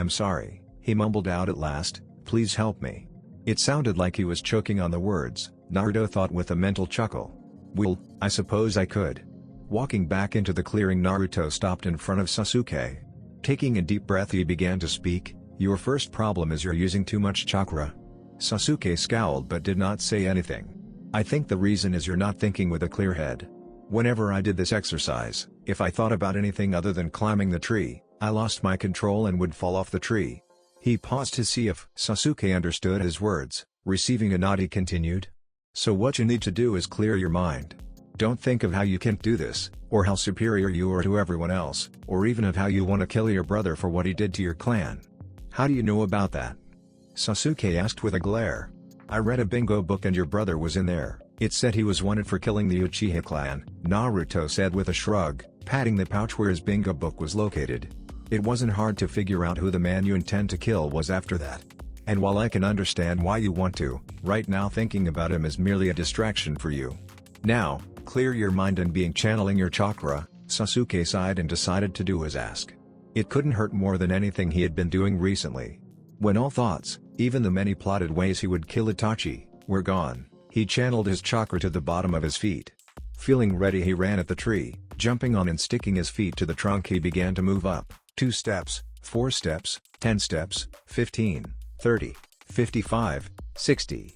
sorry, he mumbled out at last, please help me. It sounded like he was choking on the words, Naruto thought with a mental chuckle. Well, I suppose I could. Walking back into the clearing, Naruto stopped in front of Sasuke. Taking a deep breath, he began to speak. Your first problem is you're using too much chakra. Sasuke scowled but did not say anything. I think the reason is you're not thinking with a clear head. Whenever I did this exercise, if I thought about anything other than climbing the tree, I lost my control and would fall off the tree. He paused to see if Sasuke understood his words. Receiving a nod, he continued. So what you need to do is clear your mind. Don't think of how you can't do this, or how superior you are to everyone else, or even of how you want to kill your brother for what he did to your clan. How do you know about that? Sasuke asked with a glare. I read a bingo book and your brother was in there. It said he was wanted for killing the Uchiha clan, Naruto said with a shrug, patting the pouch where his bingo book was located. It wasn't hard to figure out who the man you intend to kill was after that. And while I can understand why you want to, right now thinking about him is merely a distraction for you. Now, clear your mind and being channeling your chakra, Sasuke sighed and decided to do his ask. It couldn't hurt more than anything he had been doing recently. When all thoughts, even the many plotted ways he would kill Itachi, were gone, he channeled his chakra to the bottom of his feet. Feeling ready, he ran at the tree, jumping on and sticking his feet to the trunk. He began to move up, 2 steps, 4 steps, 10 steps, 15, 30, 55, 60.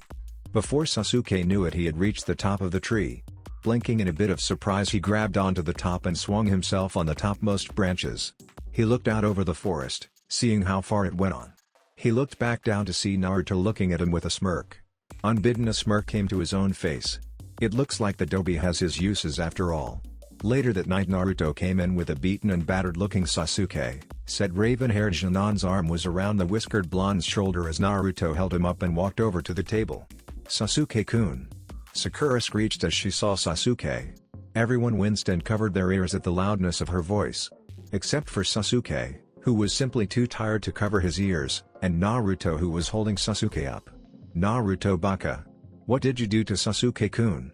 Before Sasuke knew it, he had reached the top of the tree. Blinking in a bit of surprise, he grabbed onto the top and swung himself on the topmost branches. He looked out over the forest, seeing how far it went on. He looked back down to see Naruto looking at him with a smirk. Unbidden, a smirk came to his own face. It looks like the Dobi has his uses after all. Later that night, Naruto came in with a beaten and battered-looking Sasuke. Said raven-haired Jonin's arm was around the whiskered blonde's shoulder as Naruto held him up and walked over to the table. Sasuke-kun. Sakura screeched as she saw Sasuke. Everyone winced and covered their ears at the loudness of her voice. Except for Sasuke, who was simply too tired to cover his ears, and Naruto, who was holding Sasuke up. Naruto baka. What did you do to Sasuke-kun?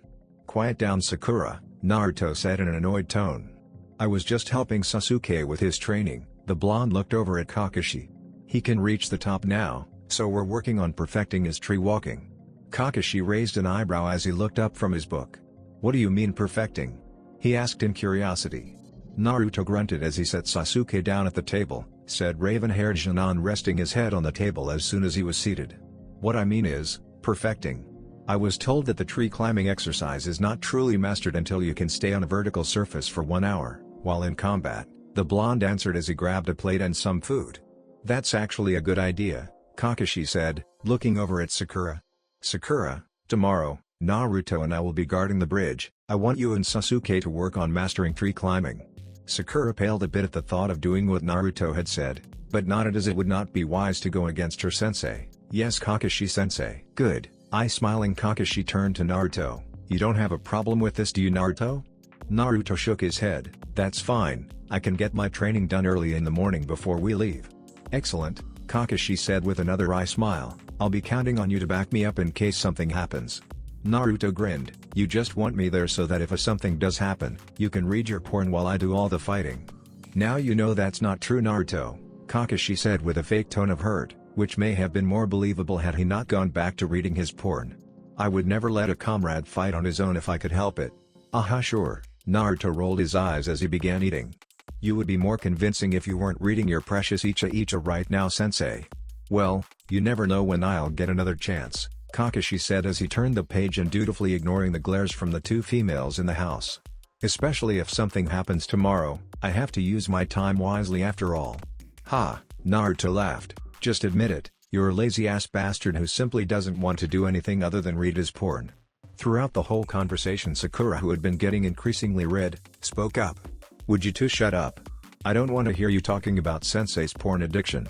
Quiet down, Sakura, Naruto said in an annoyed tone. I was just helping Sasuke with his training. The blonde looked over at Kakashi. He can reach the top now, so we're working on perfecting his tree walking. Kakashi raised an eyebrow as he looked up from his book. What do you mean perfecting? He asked in curiosity. Naruto grunted as he set Sasuke down at the table, said raven-haired Jinan, resting his head on the table as soon as he was seated. What I mean is, perfecting. I was told that the tree climbing exercise is not truly mastered until you can stay on a vertical surface for 1 hour, while in combat, the blonde answered as he grabbed a plate and some food. That's actually a good idea, Kakashi said, looking over at Sakura. Sakura, tomorrow, Naruto and I will be guarding the bridge. I want you and Sasuke to work on mastering tree climbing. Sakura paled a bit at the thought of doing what Naruto had said, but nodded as it would not be wise to go against her sensei. Yes, Kakashi-sensei. Good. Smiling, Kakashi turned to Naruto. You don't have a problem with this, do you, Naruto? Naruto shook his head. That's fine, I can get my training done early in the morning before we leave. Excellent, Kakashi said with another wry smile. I'll be counting on you to back me up in case something happens. Naruto grinned. You just want me there so that if something does happen, you can read your porn while I do all the fighting. Now you know that's not true, Naruto, Kakashi said with a fake tone of hurt, which may have been more believable had he not gone back to reading his porn. I would never let a comrade fight on his own if I could help it. Aha, sure. Naruto rolled his eyes as he began eating. You would be more convincing if you weren't reading your precious Icha right now, sensei. Well, you never know when I'll get another chance, Kakashi said as he turned the page and dutifully ignoring the glares from the two females in the house. Especially if something happens tomorrow, I have to use my time wisely after all. Ha, Naruto laughed. Just admit it, you're a lazy-ass bastard who simply doesn't want to do anything other than read his porn. Throughout the whole conversation, Sakura, who had been getting increasingly red, spoke up. Would you two shut up? I don't want to hear you talking about sensei's porn addiction.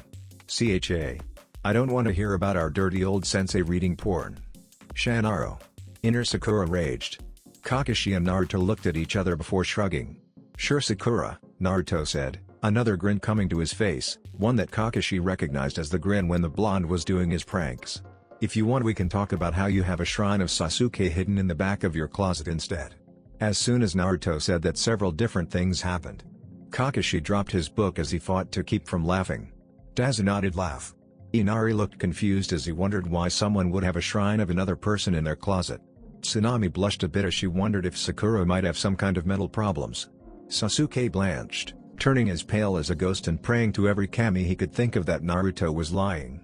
I don't want to hear about our dirty old sensei reading porn. Shanaro. Inner Sakura raged. Kakashi and Naruto looked at each other before shrugging. Sure, Sakura, Naruto said, another grin coming to his face, one that Kakashi recognized as the grin when the blonde was doing his pranks. If you want, we can talk about how you have a shrine of Sasuke hidden in the back of your closet instead. As soon as Naruto said that, several different things happened. Kakashi dropped his book as he fought to keep from laughing. Dazu nodded laugh. Inari looked confused as he wondered why someone would have a shrine of another person in their closet. Tsunami blushed a bit as she wondered if Sakura might have some kind of mental problems. Sasuke blanched, turning as pale as a ghost and praying to every kami he could think of that Naruto was lying.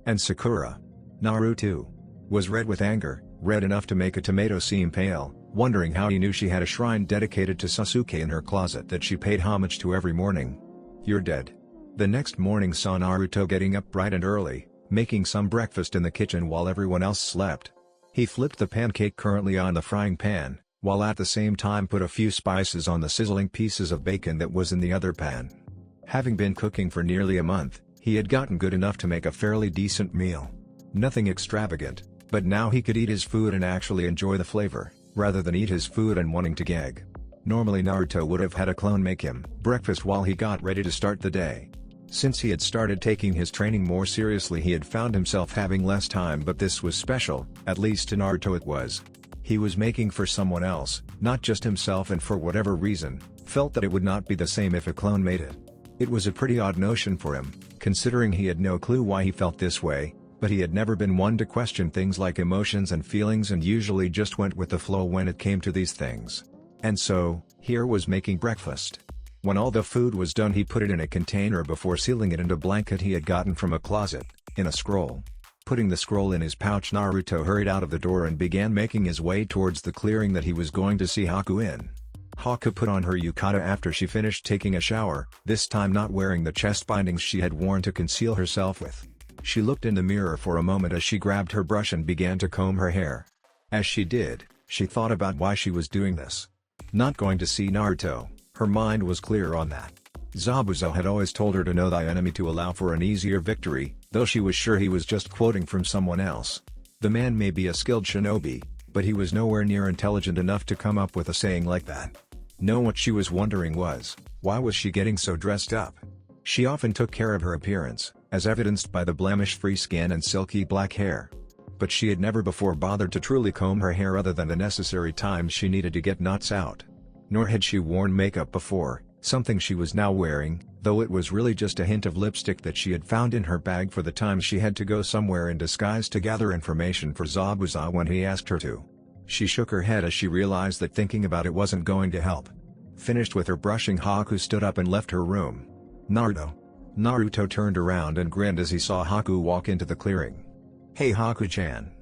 And Sakura, Naruto, was red with anger, red enough to make a tomato seem pale, wondering how he knew she had a shrine dedicated to Sasuke in her closet that she paid homage to every morning. You're dead. The next morning saw Naruto getting up bright and early, making some breakfast in the kitchen while everyone else slept. He flipped the pancake currently on the frying pan, while at the same time put a few spices on the sizzling pieces of bacon that was in the other pan. Having been cooking for nearly a month, he had gotten good enough to make a fairly decent meal. Nothing extravagant, but now he could eat his food and actually enjoy the flavor, rather than eat his food and wanting to gag. Normally Naruto would have had a clone make him breakfast while he got ready to start the day. Since he had started taking his training more seriously, he had found himself having less time, but this was special, at least to Naruto it was. He was making for someone else, not just himself, and for whatever reason, felt that it would not be the same if a clone made it. It was a pretty odd notion for him, considering he had no clue why he felt this way, but he had never been one to question things like emotions and feelings and usually just went with the flow when it came to these things. And so, here was making breakfast. When all the food was done, he put it in a container before sealing it in a blanket he had gotten from a closet, in a scroll. Putting the scroll in his pouch, Naruto hurried out of the door and began making his way towards the clearing that he was going to see Haku in. Haku put on her yukata after she finished taking a shower, this time not wearing the chest bindings she had worn to conceal herself with. She looked in the mirror for a moment as she grabbed her brush and began to comb her hair. As she did, she thought about why she was doing this. Not going to see Naruto, her mind was clear on that. Zabuza had always told her to know thy enemy to allow for an easier victory, though she was sure he was just quoting from someone else. The man may be a skilled shinobi, but he was nowhere near intelligent enough to come up with a saying like that. No, what she was wondering was, why was she getting so dressed up? She often took care of her appearance, as evidenced by the blemish-free skin and silky black hair. but she had never before bothered to truly comb her hair other than the necessary times she needed to get knots out. Nor had she worn makeup before, something she was now wearing, though it was really just a hint of lipstick that she had found in her bag for the time she had to go somewhere in disguise to gather information for Zabuza when he asked her to. She shook her head as she realized that thinking about it wasn't going to help. Finished with her brushing, Haku stood up and left her room. Naruto turned around and grinned as he saw Haku walk into the clearing. "Hey Haku-chan.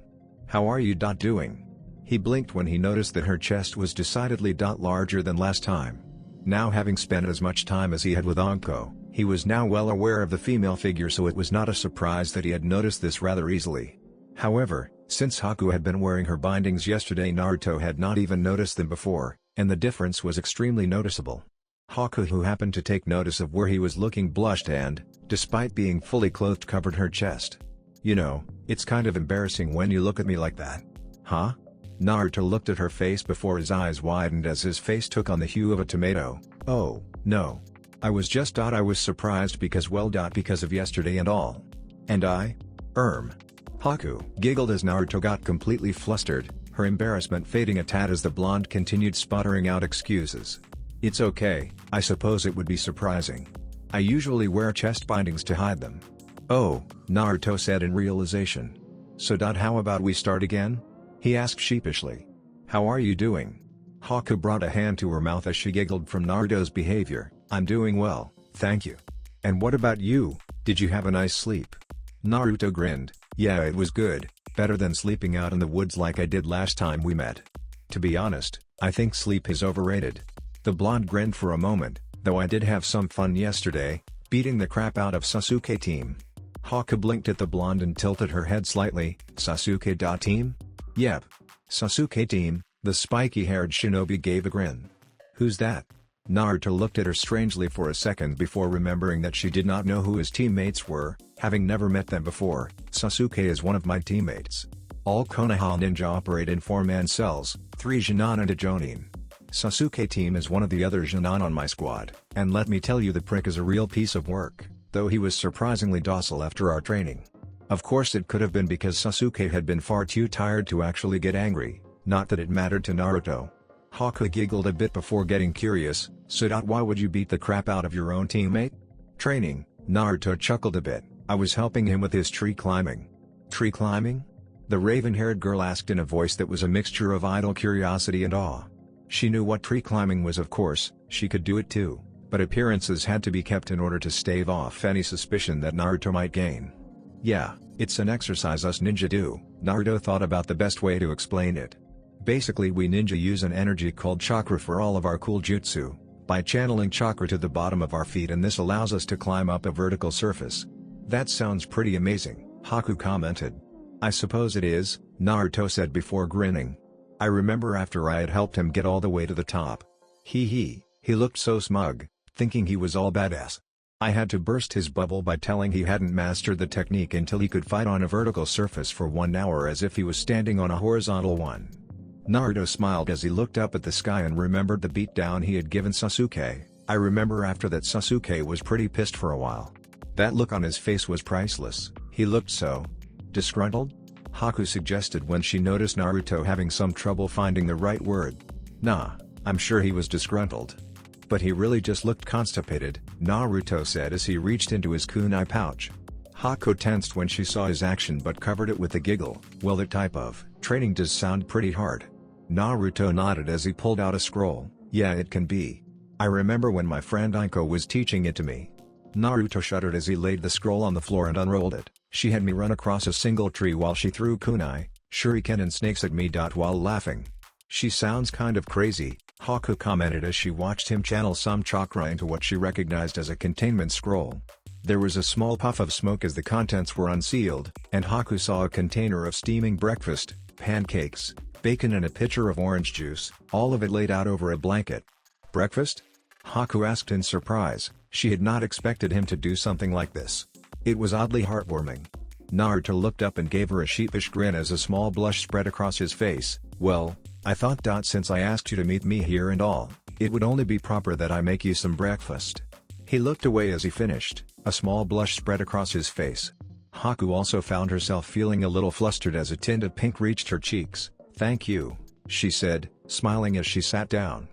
How are you doing?" He blinked when he noticed that her chest was decidedly larger than last time. Now, having spent as much time as he had with Anko, he was now well aware of the female figure, so it was not a surprise that he had noticed this rather easily. However, since Haku had been wearing her bindings yesterday, Naruto had not even noticed them before, and the difference was extremely noticeable. Haku, who happened to take notice of where he was looking, blushed and, despite being fully clothed, covered her chest. "You know, it's kind of embarrassing when you look at me like that." "Huh?" Naruto looked at her face before his eyes widened as his face took on the hue of a tomato. "Oh, no. I was surprised because of yesterday and all." "And I? Haku giggled as Naruto got completely flustered, her embarrassment fading a tad as the blonde continued sputtering out excuses. "It's okay, I suppose it would be surprising. I usually wear chest bindings to hide them." "Oh," Naruto said in realization. "So how about we start again?" he asked sheepishly. "How are you doing?" Haku brought a hand to her mouth as she giggled from Naruto's behavior. "I'm doing well, thank you. And what about you, did you have a nice sleep?" Naruto grinned. "Yeah, it was good, better than sleeping out in the woods like I did last time we met. To be honest, I think sleep is overrated." The blonde grinned for a moment, "Though I did have some fun yesterday, beating the crap out of Sasuke team." Haku blinked at the blonde and tilted her head slightly. "Sasuke team?" "Yep. Sasuke team," the spiky-haired shinobi gave a grin. "Who's that?" Naruto looked at her strangely for a second before remembering that she did not know who his teammates were, having never met them before. "Sasuke is one of my teammates. All Konoha ninja operate in 4-man cells, 3 Jonin and a Jonin. Sasuke team is one of the other Jonin on my squad, and let me tell you, the prick is a real piece of work, though he was surprisingly docile after our training." Of course, it could have been because Sasuke had been far too tired to actually get angry, not that it mattered to Naruto. Haku giggled a bit before getting curious. "So why would you beat the crap out of your own teammate?" "Training," Naruto chuckled a bit. "I was helping him with his tree climbing." "Tree climbing?" the raven-haired girl asked in a voice that was a mixture of idle curiosity and awe. She knew what tree climbing was, of course, she could do it too, but appearances had to be kept in order to stave off any suspicion that Naruto might gain. "Yeah, it's an exercise us ninja do." Naruto thought about the best way to explain it. "Basically, we ninja use an energy called chakra for all of our cool jutsu, by channeling chakra to the bottom of our feet, and this allows us to climb up a vertical surface." "That sounds pretty amazing," Haku commented. "I suppose it is," Naruto said before grinning. "I remember after I had helped him get all the way to the top. He looked so smug, thinking he was all badass. I had to burst his bubble by telling he hadn't mastered the technique until he could fight on a vertical surface for 1 hour as if he was standing on a horizontal one." Naruto smiled as he looked up at the sky and remembered the beatdown he had given Sasuke. "I remember after that Sasuke was pretty pissed for a while. That look on his face was priceless. He looked so disgruntled?" Haku suggested when she noticed Naruto having some trouble finding the right word. "Nah, I'm sure he was disgruntled. But he really just looked constipated," Naruto said as he reached into his kunai pouch. Haku tensed when she saw his action but covered it with a giggle. "Well, that type of training does sound pretty hard." Naruto nodded as he pulled out a scroll. "Yeah, it can be. I remember when my friend Aiko was teaching it to me." Naruto shuddered as he laid the scroll on the floor and unrolled it. "She had me run across a single tree while she threw kunai, shuriken and snakes at me. While laughing. She sounds kind of crazy," Haku commented as she watched him channel some chakra into what she recognized as a containment scroll. There was a small puff of smoke as the contents were unsealed, and Haku saw a container of steaming breakfast, pancakes, bacon and a pitcher of orange juice, all of it laid out over a blanket. "Breakfast?" Haku asked in surprise. She had not expected him to do something like this. It was oddly heartwarming. Naruto looked up and gave her a sheepish grin as a small blush spread across his face. "Well, I thought since I asked you to meet me here and all, it would only be proper that I make you some breakfast." He looked away as he finished, a small blush spread across his face. Haku also found herself feeling a little flustered as a tint of pink reached her cheeks. "Thank you," she said, smiling as she sat down.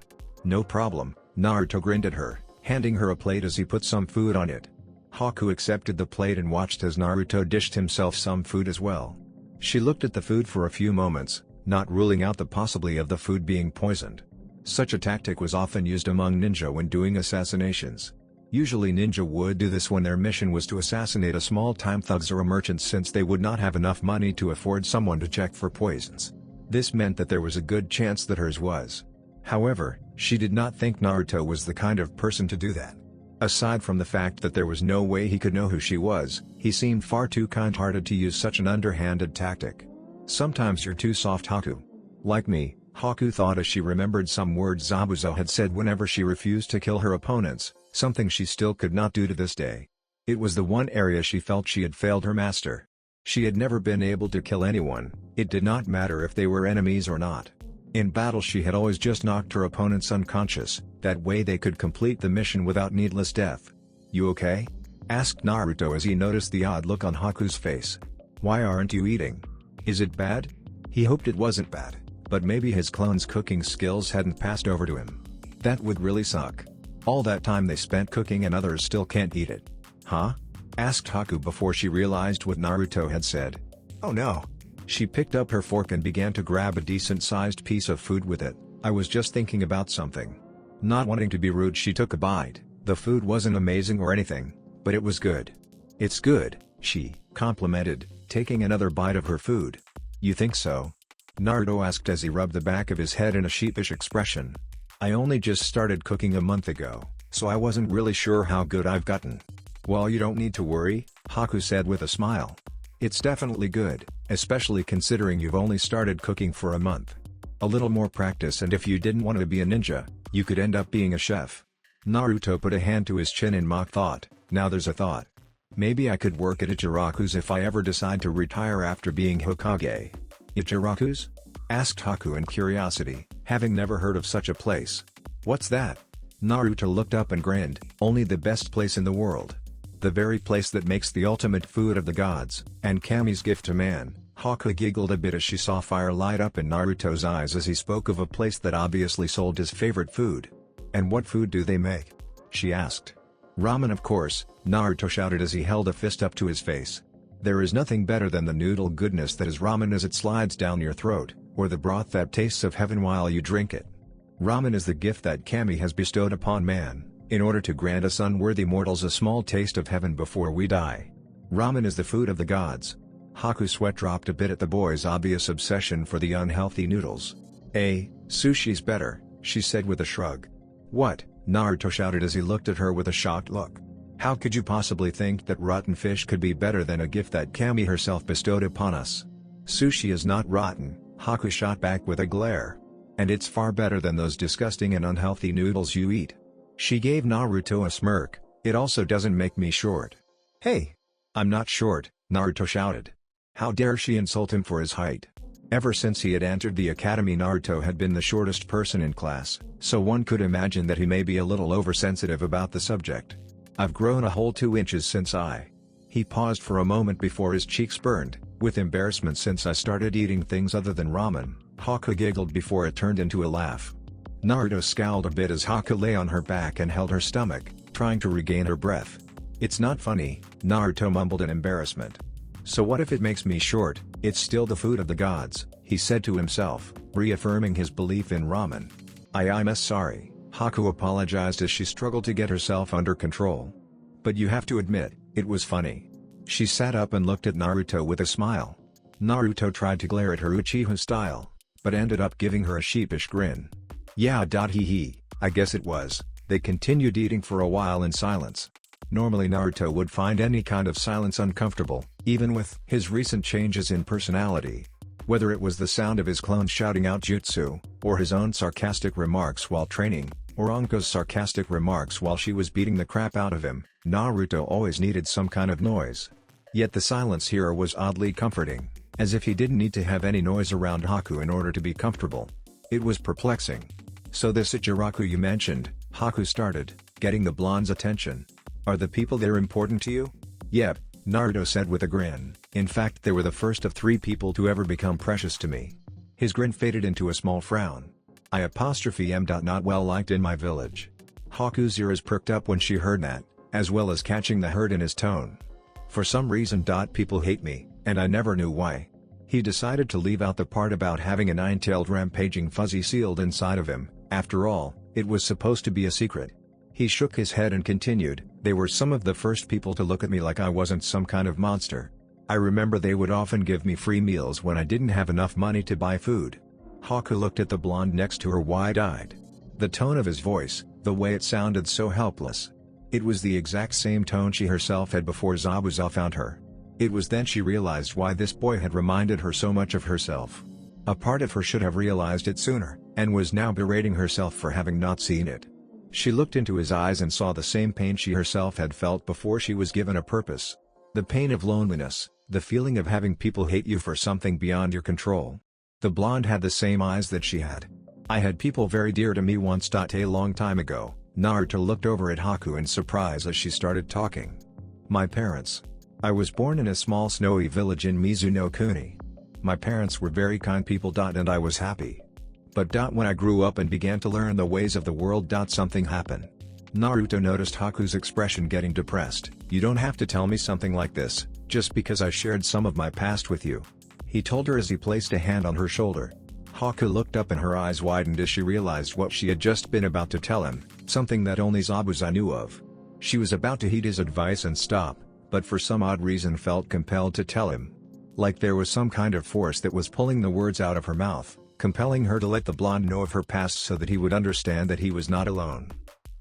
"No problem," Naruto grinned at her, handing her a plate as he put some food on it. Haku accepted the plate and watched as Naruto dished himself some food as well. She looked at the food for a few moments, not ruling out the possibility of the food being poisoned. Such a tactic was often used among ninja when doing assassinations. Usually ninja would do this when their mission was to assassinate a small-time thugs or a merchant, since they would not have enough money to afford someone to check for poisons. This meant that there was a good chance that hers was. However, she did not think Naruto was the kind of person to do that. Aside from the fact that there was no way he could know who she was, he seemed far too kind-hearted to use such an underhanded tactic. "Sometimes you're too soft, Haku." Like me, Haku thought as she remembered some words Zabuza had said whenever she refused to kill her opponents, something she still could not do to this day. It was the one area she felt she had failed her master. She had never been able to kill anyone, it did not matter if they were enemies or not. In battle she had always just knocked her opponents unconscious, that way they could complete the mission without needless death. "You okay?" asked Naruto as he noticed the odd look on Haku's face. "Why aren't you eating? Is it bad?" He hoped it wasn't bad, but maybe his clone's cooking skills hadn't passed over to him. That would really suck. All that time they spent cooking and others still can't eat it. "Huh?" asked Haku before she realized what Naruto had said. "Oh no." She picked up her fork and began to grab a decent-sized piece of food with it. "I was just thinking about something." Not wanting to be rude, she took a bite. The food wasn't amazing or anything, but it was good. "It's good," she complimented, taking another bite of her food. "You think so?" Naruto asked as he rubbed the back of his head in a sheepish expression. "I only just started cooking a month ago, so I wasn't really sure how good I've gotten." "Well, you don't need to worry," Haku said with a smile. "It's definitely good, especially considering you've only started cooking for a month. A little more practice and if you didn't want to be a ninja, you could end up being a chef." Naruto put a hand to his chin in mock thought. "Now there's a thought. Maybe I could work at Ichiraku's if I ever decide to retire after being Hokage." "Ichiraku's?" asked Haku in curiosity, having never heard of such a place. "What's that?" Naruto looked up and grinned. "Only the best place in the world. The very place that makes the ultimate food of the gods, and Kami's gift to man." Haku giggled a bit as she saw fire light up in Naruto's eyes as he spoke of a place that obviously sold his favorite food. "And what food do they make?" she asked. "Ramen, of course," Naruto shouted as he held a fist up to his face. "There is nothing better than the noodle goodness that is ramen as it slides down your throat, or the broth that tastes of heaven while you drink it. Ramen is the gift that Kami has bestowed upon man, in order to grant us unworthy mortals a small taste of heaven before we die. Ramen is the food of the gods." Haku's sweat dropped a bit at the boy's obvious obsession for the unhealthy noodles. Sushi's better," she said with a shrug. "What?" Naruto shouted as he looked at her with a shocked look. "How could you possibly think that rotten fish could be better than a gift that Kami herself bestowed upon us?" "Sushi is not rotten," Haku shot back with a glare. "And it's far better than those disgusting and unhealthy noodles you eat." She gave Naruto a smirk. "It also doesn't make me short." "Hey! I'm not short," Naruto shouted. How dare she insult him for his height? Ever since he had entered the academy, Naruto had been the shortest person in class, so one could imagine that he may be a little oversensitive about the subject. "I've grown a whole 2 inches since I..." He paused for a moment before his cheeks burned, with embarrassment. "Since I started eating things other than ramen." Haku giggled before it turned into a laugh. Naruto scowled a bit as Haku lay on her back and held her stomach, trying to regain her breath. "It's not funny," Naruto mumbled in embarrassment. "So what if it makes me short? It's still the food of the gods," he said to himself, reaffirming his belief in ramen. I'm sorry," Haku apologized as she struggled to get herself under control. "But you have to admit, it was funny." She sat up and looked at Naruto with a smile. Naruto tried to glare at her Uchiha style, but ended up giving her a sheepish grin. "Yeah, hee, I guess it was." They continued eating for a while in silence. Normally Naruto would find any kind of silence uncomfortable, even with his recent changes in personality. Whether it was the sound of his clone shouting out jutsu, or his own sarcastic remarks while training, or Anko's sarcastic remarks while she was beating the crap out of him, Naruto always needed some kind of noise. Yet the silence here was oddly comforting, as if he didn't need to have any noise around Haku in order to be comfortable. It was perplexing. "So this Ichiraku you mentioned," Haku started, getting the blonde's attention. "Are the people there important to you?" "Yep," Naruto said with a grin. In fact, they were the first of 3 people to ever become precious to me. His grin faded into a small frown. I''am not well liked in my village. Haku's ears perked up when she heard that, as well as catching the hurt in his tone. For some reason. People hate me, and I never knew why. He decided to leave out the part about having a 9-tailed rampaging fuzzy sealed inside of him. After all, it was supposed to be a secret. He shook his head and continued, they were some of the first people to look at me like I wasn't some kind of monster. I remember they would often give me free meals when I didn't have enough money to buy food. Haku looked at the blonde next to her wide-eyed. The tone of his voice, the way it sounded so helpless. It was the exact same tone she herself had before Zabuza found her. It was then she realized why this boy had reminded her so much of herself. A part of her should have realized it sooner, and was now berating herself for having not seen it. She looked into his eyes and saw the same pain she herself had felt before she was given a purpose. The pain of loneliness, the feeling of having people hate you for something beyond your control. The blonde had the same eyes that she had. I had people very dear to me once. A long time ago. Naruto looked over at Haku in surprise as she started talking. My parents. I was born in a small snowy village in Mizuno-kuni. My parents were very kind people. And I was happy. But when I grew up and began to learn the ways of the world. Something happened. Naruto noticed Haku's expression getting depressed. You don't have to tell me something like this, just because I shared some of my past with you. He told her as he placed a hand on her shoulder. Haku looked up and her eyes widened as she realized what she had just been about to tell him, something that only Zabuza knew of. She was about to heed his advice and stop, but for some odd reason felt compelled to tell him. Like there was some kind of force that was pulling the words out of her mouth, compelling her to let the blonde know of her past so that he would understand that he was not alone.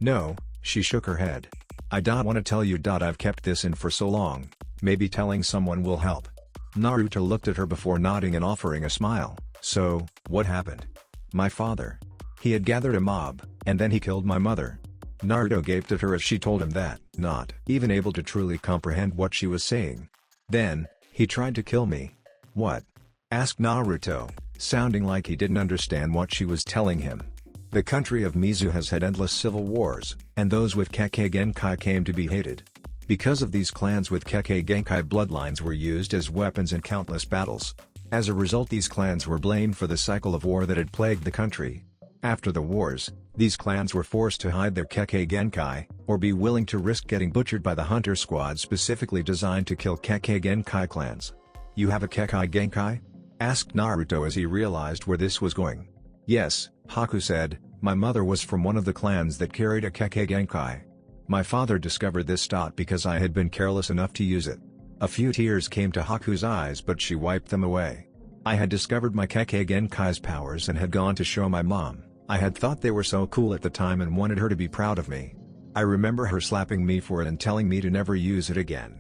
No, she shook her head. I don't want to tell you. I've kept this in for so long, maybe telling someone will help. Naruto looked at her before nodding and offering a smile. So, what happened? My father. He had gathered a mob, and then he killed my mother. Naruto gaped at her as she told him that, not even able to truly comprehend what she was saying. Then, he tried to kill me. What? Asked Naruto, sounding like he didn't understand what she was telling him. The country of Mizu has had endless civil wars, and those with Kekkei Genkai came to be hated. Because of these clans with Kekkei Genkai bloodlines were used as weapons in countless battles. As a result, these clans were blamed for the cycle of war that had plagued the country. After the wars, these clans were forced to hide their Kekkei Genkai, or be willing to risk getting butchered by the hunter squad specifically designed to kill Kekkei Genkai clans. You have a Kekkei Genkai? Asked Naruto as he realized where this was going. Yes, Haku said, my mother was from one of the clans that carried a Kekkei Genkai. My father discovered this because I had been careless enough to use it. A few tears came to Haku's eyes but she wiped them away. I had discovered my Kekkei Genkai's powers and had gone to show my mom. I had thought they were so cool at the time and wanted her to be proud of me. I remember her slapping me for it and telling me to never use it again.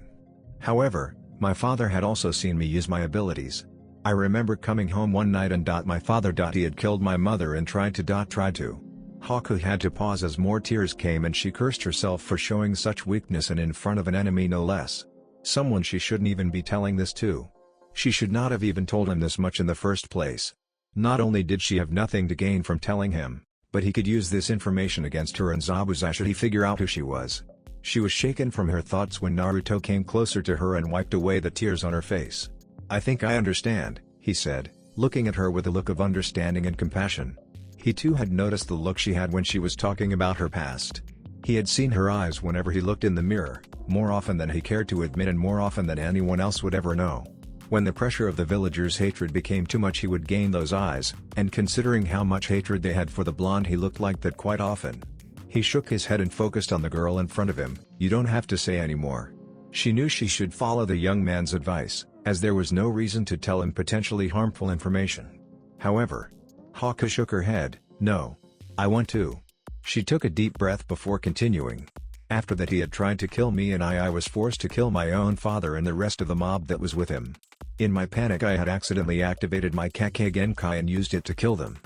However, my father had also seen me use my abilities. I remember coming home one night and my father he had killed my mother and tried to. Haku had to pause as more tears came and she cursed herself for showing such weakness and in front of an enemy no less. Someone she shouldn't even be telling this to. She should not have even told him this much in the first place. Not only did she have nothing to gain from telling him, but he could use this information against her and Zabuza should he figure out who she was. She was shaken from her thoughts when Naruto came closer to her and wiped away the tears on her face. I think I understand, he said, looking at her with a look of understanding and compassion. He too had noticed the look she had when she was talking about her past. He had seen her eyes whenever he looked in the mirror, more often than he cared to admit and more often than anyone else would ever know. When the pressure of the villagers' hatred became too much he would gain those eyes, and considering how much hatred they had for the blonde he looked like that quite often. He shook his head and focused on the girl in front of him. You don't have to say anymore. She knew she should follow the young man's advice, as there was no reason to tell him potentially harmful information. However, Haku shook her head. No. I want to. She took a deep breath before continuing. After that he had tried to kill me and I was forced to kill my own father and the rest of the mob that was with him. In my panic I had accidentally activated my Kekkei Genkai and used it to kill them.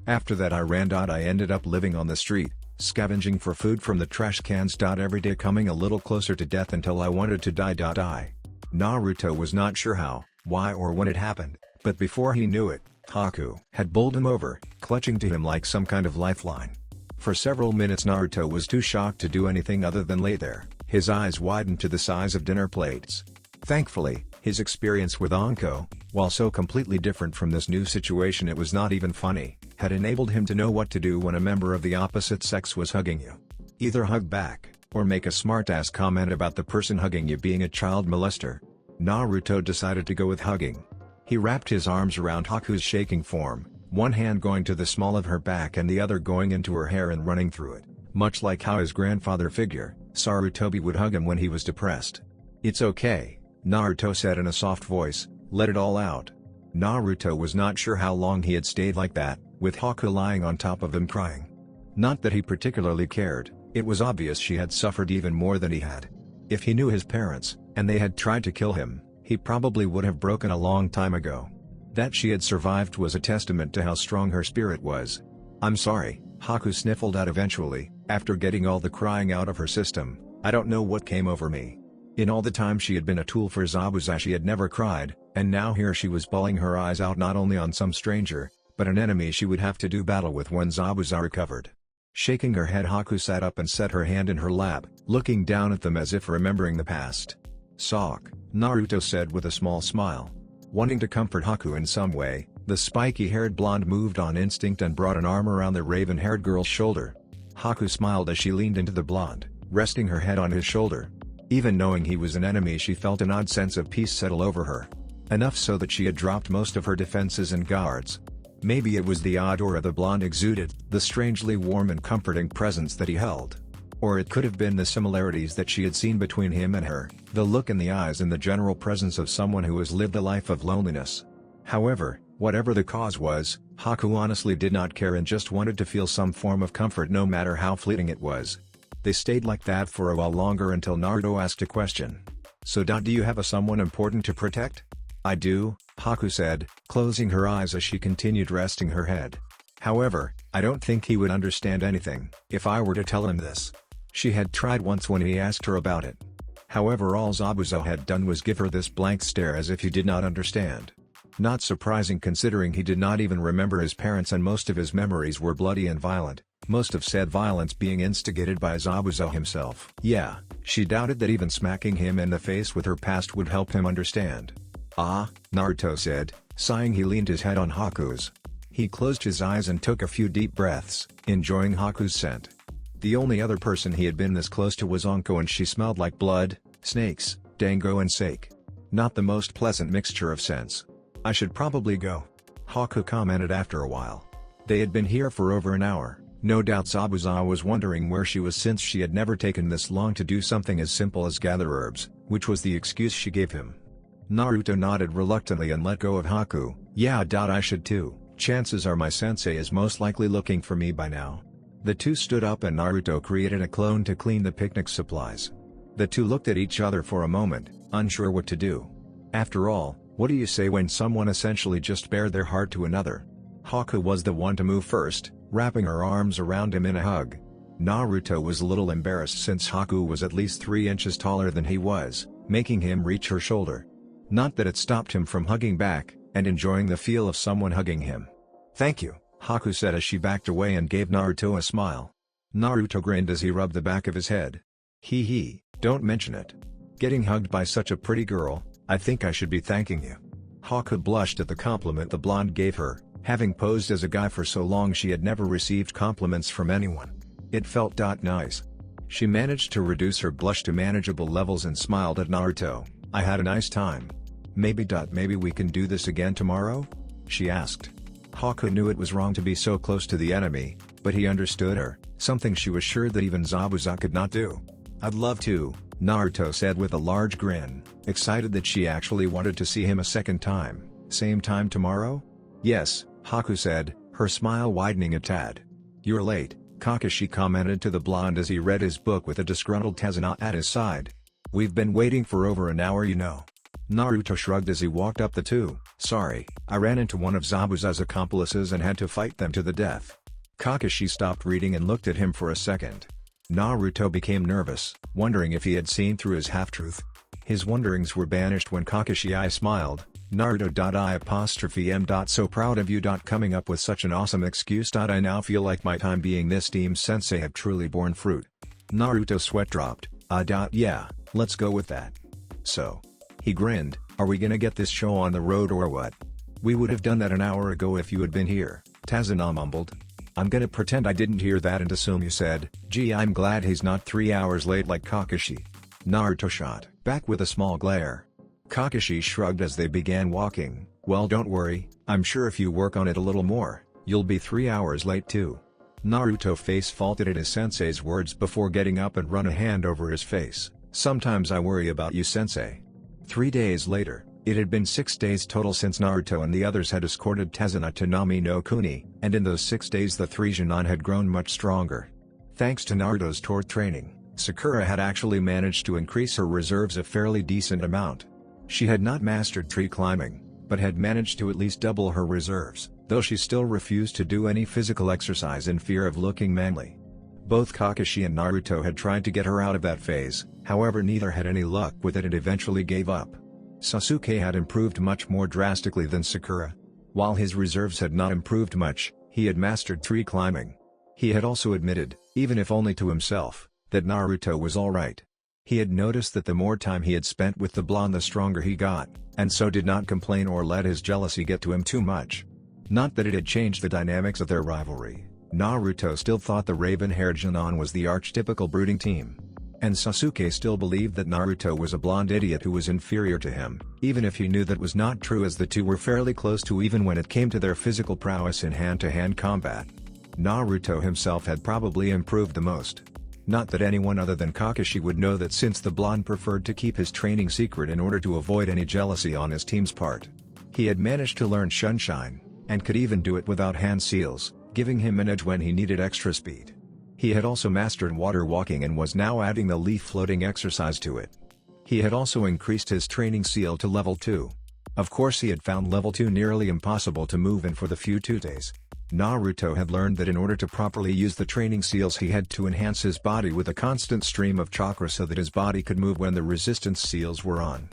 After that I ran. I ended up living on the street, scavenging for food from the trash cans. Every day coming a little closer to death until I wanted to die. Naruto was not sure how, why or when it happened, but before he knew it, Haku had bowled him over, clutching to him like some kind of lifeline. For several minutes Naruto was too shocked to do anything other than lay there, his eyes widened to the size of dinner plates. Thankfully, his experience with Anko, while so completely different from this new situation it was not even funny, had enabled him to know what to do when a member of the opposite sex was hugging you. Either hug back, or make a smart-ass comment about the person hugging you being a child molester. Naruto decided to go with hugging. He wrapped his arms around Haku's shaking form, one hand going to the small of her back and the other going into her hair and running through it, much like how his grandfather figure, Sarutobi, would hug him when he was depressed. "It's okay," Naruto said in a soft voice, "let it all out." Naruto was not sure how long he had stayed like that, with Haku lying on top of him crying. Not that he particularly cared, it was obvious she had suffered even more than he had. If he knew his parents, and they had tried to kill him, he probably would have broken a long time ago. That she had survived was a testament to how strong her spirit was. "I'm sorry," Haku sniffled out eventually, after getting all the crying out of her system. "I don't know what came over me." In all the time she had been a tool for Zabuza she had never cried, and now here she was bawling her eyes out not only on some stranger, but an enemy she would have to do battle with when Zabuza recovered. Shaking her head, Haku sat up and set her hand in her lap, looking down at them as if remembering the past. "Sock," Naruto said with a small smile. Wanting to comfort Haku in some way, the spiky-haired blonde moved on instinct and brought an arm around the raven-haired girl's shoulder. Haku smiled as she leaned into the blonde, resting her head on his shoulder. Even knowing he was an enemy, she felt an odd sense of peace settle over her. Enough so that she had dropped most of her defenses and guards. Maybe it was the odd aura the blonde exuded, the strangely warm and comforting presence that he held. Or it could have been the similarities that she had seen between him and her, the look in the eyes and the general presence of someone who has lived a life of loneliness. However, whatever the cause was, Haku honestly did not care and just wanted to feel some form of comfort no matter how fleeting it was. They stayed like that for a while longer until Naruto asked a question. "So do you have someone important to protect?" "I do," Haku said, closing her eyes as she continued resting her head. "However, I don't think he would understand anything if I were to tell him this." She had tried once when he asked her about it. However, all Zabuza had done was give her this blank stare as if he did not understand. Not surprising considering he did not even remember his parents and most of his memories were bloody and violent, most of said violence being instigated by Zabuza himself. Yeah, she doubted that even smacking him in the face with her past would help him understand. "Ah," Naruto said, sighing. He leaned his head on Haku's. He closed his eyes and took a few deep breaths, enjoying Haku's scent. The only other person he had been this close to was Anko, and she smelled like blood, snakes, dango and sake. Not the most pleasant mixture of scents. "I should probably go," Haku commented after a while. They had been here for over an hour. No doubt Zabuza was wondering where she was since she had never taken this long to do something as simple as gather herbs, which was the excuse she gave him. Naruto nodded reluctantly and let go of Haku. "Yeah, I should too. Chances are my sensei is most likely looking for me by now." The two stood up and Naruto created a clone to clean the picnic supplies. The two looked at each other for a moment, unsure what to do. After all, what do you say when someone essentially just bared their heart to another? Haku was the one to move first, wrapping her arms around him in a hug. Naruto was a little embarrassed since Haku was at least 3 inches taller than he was, making him reach her shoulder. Not that it stopped him from hugging back, and enjoying the feel of someone hugging him. "Thank you," Haku said as she backed away and gave Naruto a smile. Naruto grinned as he rubbed the back of his head. Hee, don't mention it. Getting hugged by such a pretty girl, I think I should be thanking you." Haku blushed at the compliment the blonde gave her. Having posed as a guy for so long, she had never received compliments from anyone. It felt nice. She managed to reduce her blush to manageable levels and smiled at Naruto. "I had a nice time. Maybe we can do this again tomorrow?" she asked. Haku knew it was wrong to be so close to the enemy, but he understood her, something she was sure that even Zabuza could not do. "I'd love to," Naruto said with a large grin, excited that she actually wanted to see him a second time. "Same time tomorrow?" "Yes," Haku said, her smile widening a tad. "You're late," Kakashi commented to the blonde as he read his book with a disgruntled Tezuna at his side. "We've been waiting for over an hour, you know." Naruto shrugged as he walked up the two. "Sorry, I ran into one of Zabuza's accomplices and had to fight them to the death." Kakashi stopped reading and looked at him for a second. Naruto became nervous, wondering if he had seen through his half-truth. His wonderings were banished when Kakashi smiled. Naruto.I''M. So proud of you. Coming up with such an awesome excuse. I now feel like my time being this team sensei have truly borne fruit. Naruto's sweat dropped. Yeah, let's go with that. So. He grinned, "Are we gonna get this show on the road or what?" "We would have done that an hour ago if you had been here," Tazuna mumbled. "I'm gonna pretend I didn't hear that and assume you said, gee, I'm glad he's not 3 hours late like Kakashi." Naruto shot back with a small glare. Kakashi shrugged as they began walking. "Well, don't worry, I'm sure if you work on it a little more, you'll be 3 hours late too." Naruto face faulted at his sensei's words before getting up and run a hand over his face. "Sometimes I worry about you, sensei." 3 days later, it had been 6 days total since Naruto and the others had escorted Tazuna to Nami no Kuni, and in those 6 days the three Jonin had grown much stronger. Thanks to Naruto's torture training, Sakura had actually managed to increase her reserves a fairly decent amount. She had not mastered tree climbing, but had managed to at least double her reserves, though she still refused to do any physical exercise in fear of looking manly. Both Kakashi and Naruto had tried to get her out of that phase, however neither had any luck with it and eventually gave up. Sasuke had improved much more drastically than Sakura. While his reserves had not improved much, he had mastered tree climbing. He had also admitted, even if only to himself, that Naruto was alright. He had noticed that the more time he had spent with the blonde the stronger he got, and so did not complain or let his jealousy get to him too much. Not that it had changed the dynamics of their rivalry. Naruto still thought the raven-haired Jonin was the archetypical brooding team. And Sasuke still believed that Naruto was a blonde idiot who was inferior to him, even if he knew that was not true as the two were fairly close to even when it came to their physical prowess in hand-to-hand combat. Naruto himself had probably improved the most. Not that anyone other than Kakashi would know that since the blonde preferred to keep his training secret in order to avoid any jealousy on his team's part. He had managed to learn Sunshine, and could even do it without hand seals, giving him an edge when he needed extra speed. He had also mastered water walking and was now adding the leaf floating exercise to it. He had also increased his training seal to level 2. Of course he had found level 2 nearly impossible to move in for the few tutos. Naruto had learned that in order to properly use the training seals he had to enhance his body with a constant stream of chakra so that his body could move when the resistance seals were on.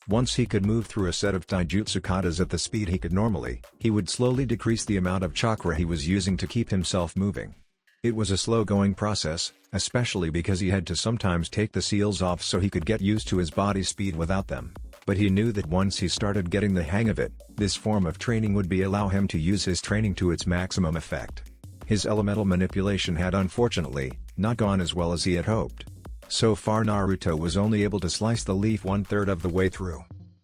Once he could move through a set of taijutsu katas at the speed he could normally, he would slowly decrease the amount of chakra he was using to keep himself moving. It was a slow-going process, especially because he had to sometimes take the seals off so he could get used to his body speed without them. But he knew that once he started getting the hang of it, this form of training would allow him to use his training to its maximum effect. His elemental manipulation had unfortunately not gone as well as he had hoped. So far Naruto was only able to slice the leaf 1/3 of the way through.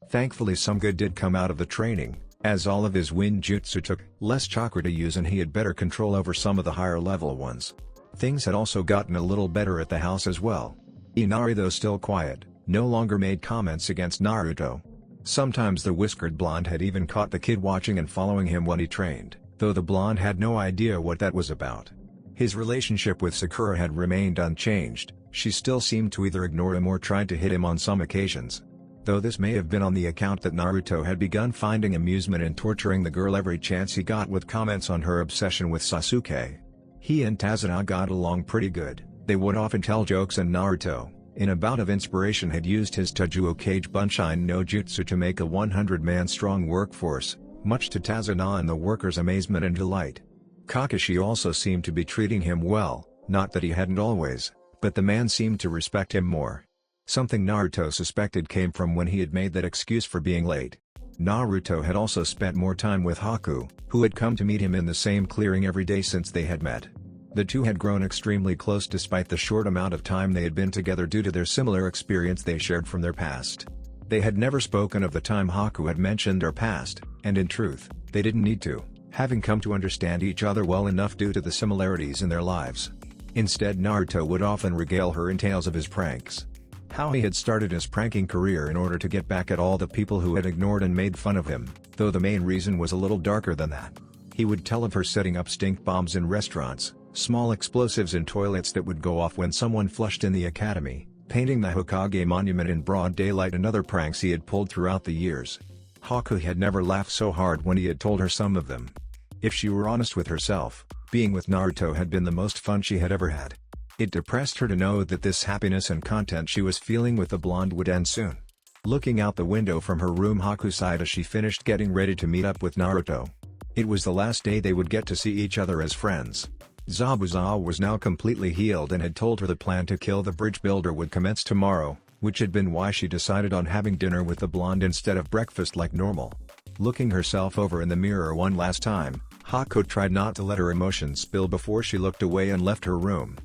Thankfully some good did come out of the training, as all of his wind jutsu took less chakra to use and he had better control over some of the higher level ones. Things had also gotten a little better at the house as well. Inari, though still quiet, no longer made comments against Naruto. Sometimes the whiskered blonde had even caught the kid watching and following him when he trained, though the blonde had no idea what that was about. His relationship with Sakura had remained unchanged. She still seemed to either ignore him or tried to hit him on some occasions. Though this may have been on the account that Naruto had begun finding amusement in torturing the girl every chance he got with comments on her obsession with Sasuke. He and Tazuna got along pretty good. They would often tell jokes and Naruto, in a bout of inspiration, had used his Taiju Hokage Bunshin no Jutsu to make a 100-man strong workforce, much to Tazuna and the workers' amazement and delight. Kakashi also seemed to be treating him well, not that he hadn't always, but the man seemed to respect him more. Something Naruto suspected came from when he had made that excuse for being late. Naruto had also spent more time with Haku, who had come to meet him in the same clearing every day since they had met. The two had grown extremely close despite the short amount of time they had been together due to their similar experience they shared from their past. They had never spoken of the time Haku had mentioned her past, and in truth, they didn't need to, having come to understand each other well enough due to the similarities in their lives. Instead, Naruto would often regale her in tales of his pranks. How he had started his pranking career in order to get back at all the people who had ignored and made fun of him, though the main reason was a little darker than that. He would tell of her setting up stink bombs in restaurants, small explosives in toilets that would go off when someone flushed in the academy, painting the Hokage monument in broad daylight and other pranks he had pulled throughout the years. Haku had never laughed so hard when he had told her some of them. If she were honest with herself, being with Naruto had been the most fun she had ever had. It depressed her to know that this happiness and content she was feeling with the blonde would end soon. Looking out the window from her room, Haku sighed as she finished getting ready to meet up with Naruto. It was the last day they would get to see each other as friends. Zabuza was now completely healed and had told her the plan to kill the bridge builder would commence tomorrow, which had been why she decided on having dinner with the blonde instead of breakfast like normal. Looking herself over in the mirror one last time, Haku tried not to let her emotions spill before she looked away and left her room.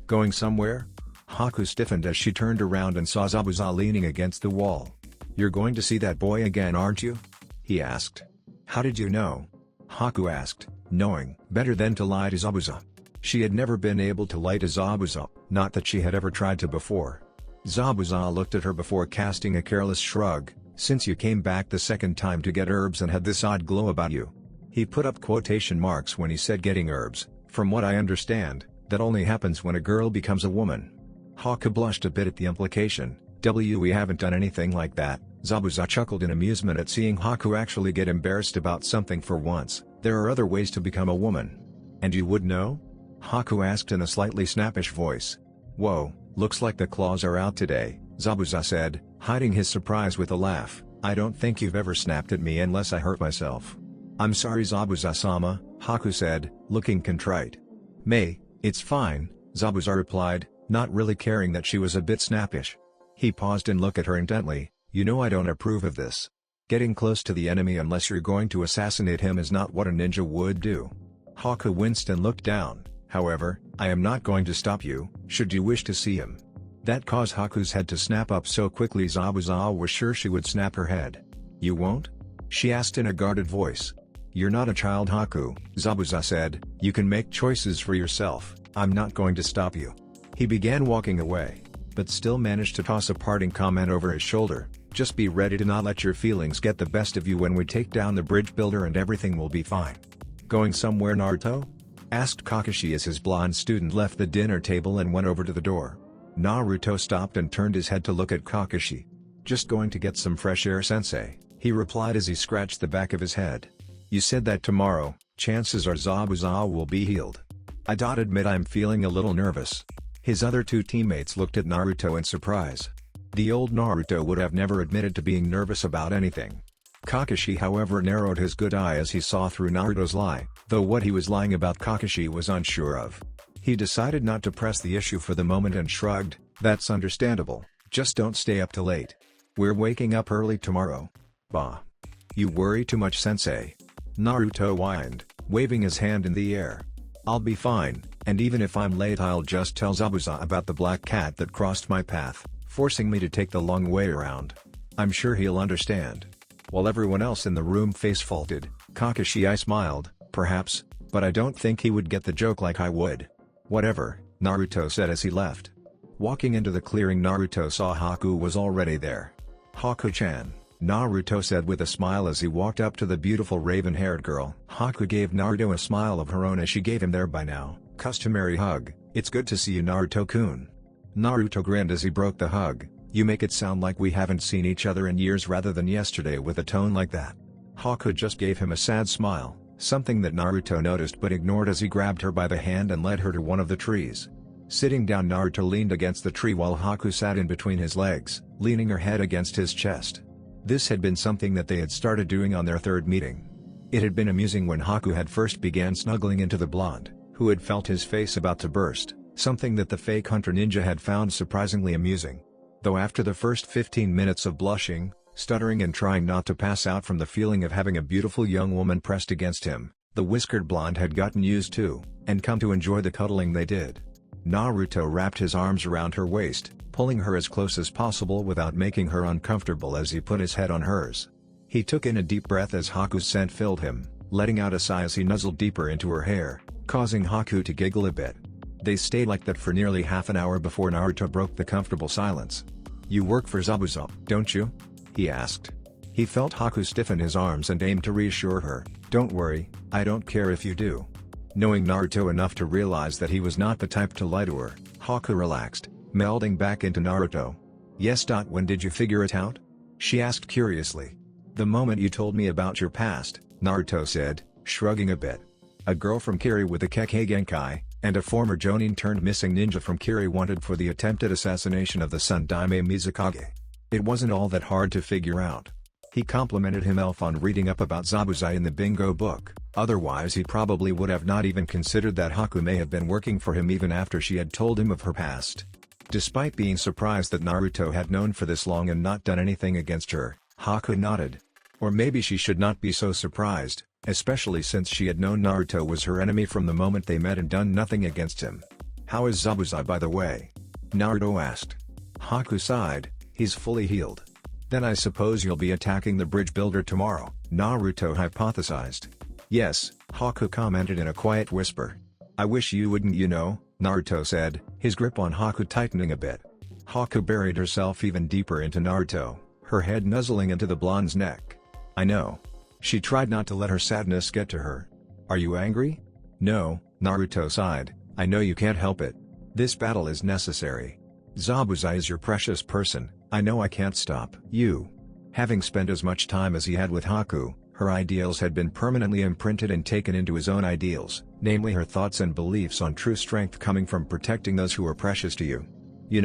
Going somewhere? Haku stiffened as she turned around and saw Zabuza leaning against the wall. "You're going to see that boy again, aren't you?" he asked. "How did you know?" Haku asked, knowing better than to lie to Zabuza. She had never been able to lie to Zabuza, not that she had ever tried to before. Zabuza looked at her before casting a careless shrug. "Since you came back the second time to get herbs and had this odd glow about you." He put up quotation marks when he said getting herbs. "From what I understand, that only happens when a girl becomes a woman." Haku blushed a bit at the implication. We haven't done anything like that." Zabuza chuckled in amusement at seeing Haku actually get embarrassed about something for once. "There are other ways to become a woman." "And you would know?" Haku asked in a slightly snappish voice. "Whoa, looks like the claws are out today," Zabuza said, hiding his surprise with a laugh. "I don't think you've ever snapped at me unless I hurt myself." "I'm sorry Zabuza-sama," Haku said, looking contrite. It's fine," Zabuza replied, not really caring that she was a bit snappish. He paused and looked at her intently. "You know I don't approve of this. Getting close to the enemy unless you're going to assassinate him is not what a ninja would do." Haku winced and looked down. "However, I am not going to stop you, should you wish to see him." That caused Haku's head to snap up so quickly Zabuza was sure she would snap her head. "You won't?" she asked in a guarded voice. "You're not a child, Haku," Zabuza said. "You can make choices for yourself. I'm not going to stop you." He began walking away, but still managed to toss a parting comment over his shoulder. "Just be ready to not let your feelings get the best of you when we take down the bridge builder and everything will be fine." "Going somewhere, Naruto?" asked Kakashi as his blonde student left the dinner table and went over to the door. Naruto stopped and turned his head to look at Kakashi. "Just going to get some fresh air, sensei," he replied as he scratched the back of his head. "You said that tomorrow, chances are Zabuza will be healed." "I admit I'm feeling a little nervous." His other two teammates looked at Naruto in surprise. The old Naruto would have never admitted to being nervous about anything. Kakashi however narrowed his good eye as he saw through Naruto's lie, though what he was lying about Kakashi was unsure of. He decided not to press the issue for the moment and shrugged, "That's understandable, just don't stay up too late. We're waking up early tomorrow." "Bah. You worry too much, sensei." Naruto whined, waving his hand in the air. "I'll be fine, and even if I'm late I'll just tell Zabuza about the black cat that crossed my path, forcing me to take the long way around. I'm sure he'll understand." While everyone else in the room face-faulted, Kakashi smiled, "Perhaps, but I don't think he would get the joke like I would." "Whatever," Naruto said as he left. Walking into the clearing Naruto saw Haku was already there. "Haku-chan," Naruto said with a smile as he walked up to the beautiful raven-haired girl. Haku gave Naruto a smile of her own as she gave him their by now customary hug. "It's good to see you, Naruto-kun." Naruto grinned as he broke the hug. "You make it sound like we haven't seen each other in years rather than yesterday with a tone like that." Haku just gave him a sad smile, something that Naruto noticed but ignored as he grabbed her by the hand and led her to one of the trees. Sitting down, Naruto leaned against the tree while Haku sat in between his legs, leaning her head against his chest. This had been something that they had started doing on their third meeting. It had been amusing when Haku had first began snuggling into the blonde, who had felt his face about to burst, something that the fake hunter ninja had found surprisingly amusing. Though after the first 15 minutes of blushing, stuttering and trying not to pass out from the feeling of having a beautiful young woman pressed against him, the whiskered blonde had gotten used to, and come to enjoy the cuddling they did. Naruto wrapped his arms around her waist, pulling her as close as possible without making her uncomfortable as he put his head on hers. He took in a deep breath as Haku's scent filled him, letting out a sigh as he nuzzled deeper into her hair, causing Haku to giggle a bit. They stayed like that for nearly half an hour before Naruto broke the comfortable silence. "You work for Zabuza, don't you?" he asked. He felt Haku stiffen his arms and aimed to reassure her, "Don't worry, I don't care if you do." Knowing Naruto enough to realize that he was not the type to lie to her, Haku relaxed, melding back into Naruto. "Yes. When did you figure it out?" she asked curiously. "The moment you told me about your past," Naruto said, shrugging a bit. "A girl from Kiri with a Kekkei Genkai, and a former Jonin-turned-missing ninja from Kiri wanted for the attempted assassination of the Sun Daime Mizukage. It wasn't all that hard to figure out." He complimented himself on reading up about Zabuza in the bingo book, otherwise he probably would have not even considered that Haku may have been working for him even after she had told him of her past. Despite being surprised that Naruto had known for this long and not done anything against her, Haku nodded. Or maybe she should not be so surprised, especially since she had known Naruto was her enemy from the moment they met and done nothing against him. "How is Zabuza, by the way?" Naruto asked. Haku sighed. "He's fully healed." "Then I suppose you'll be attacking the bridge builder tomorrow," Naruto hypothesized. "Yes," Haku commented in a quiet whisper. "I wish you wouldn't, Naruto said, his grip on Haku tightening a bit. Haku buried herself even deeper into Naruto, her head nuzzling into the blonde's neck. "I know." She tried not to let her sadness get to her. "Are you angry?" "No," Naruto sighed, "I know you can't help it. This battle is necessary. Zabuza is your precious person, I know I can't stop you." Having spent as much time as he had with Haku, her ideals had been permanently imprinted and taken into his own ideals, namely her thoughts and beliefs on true strength coming from protecting those who are precious to you. "You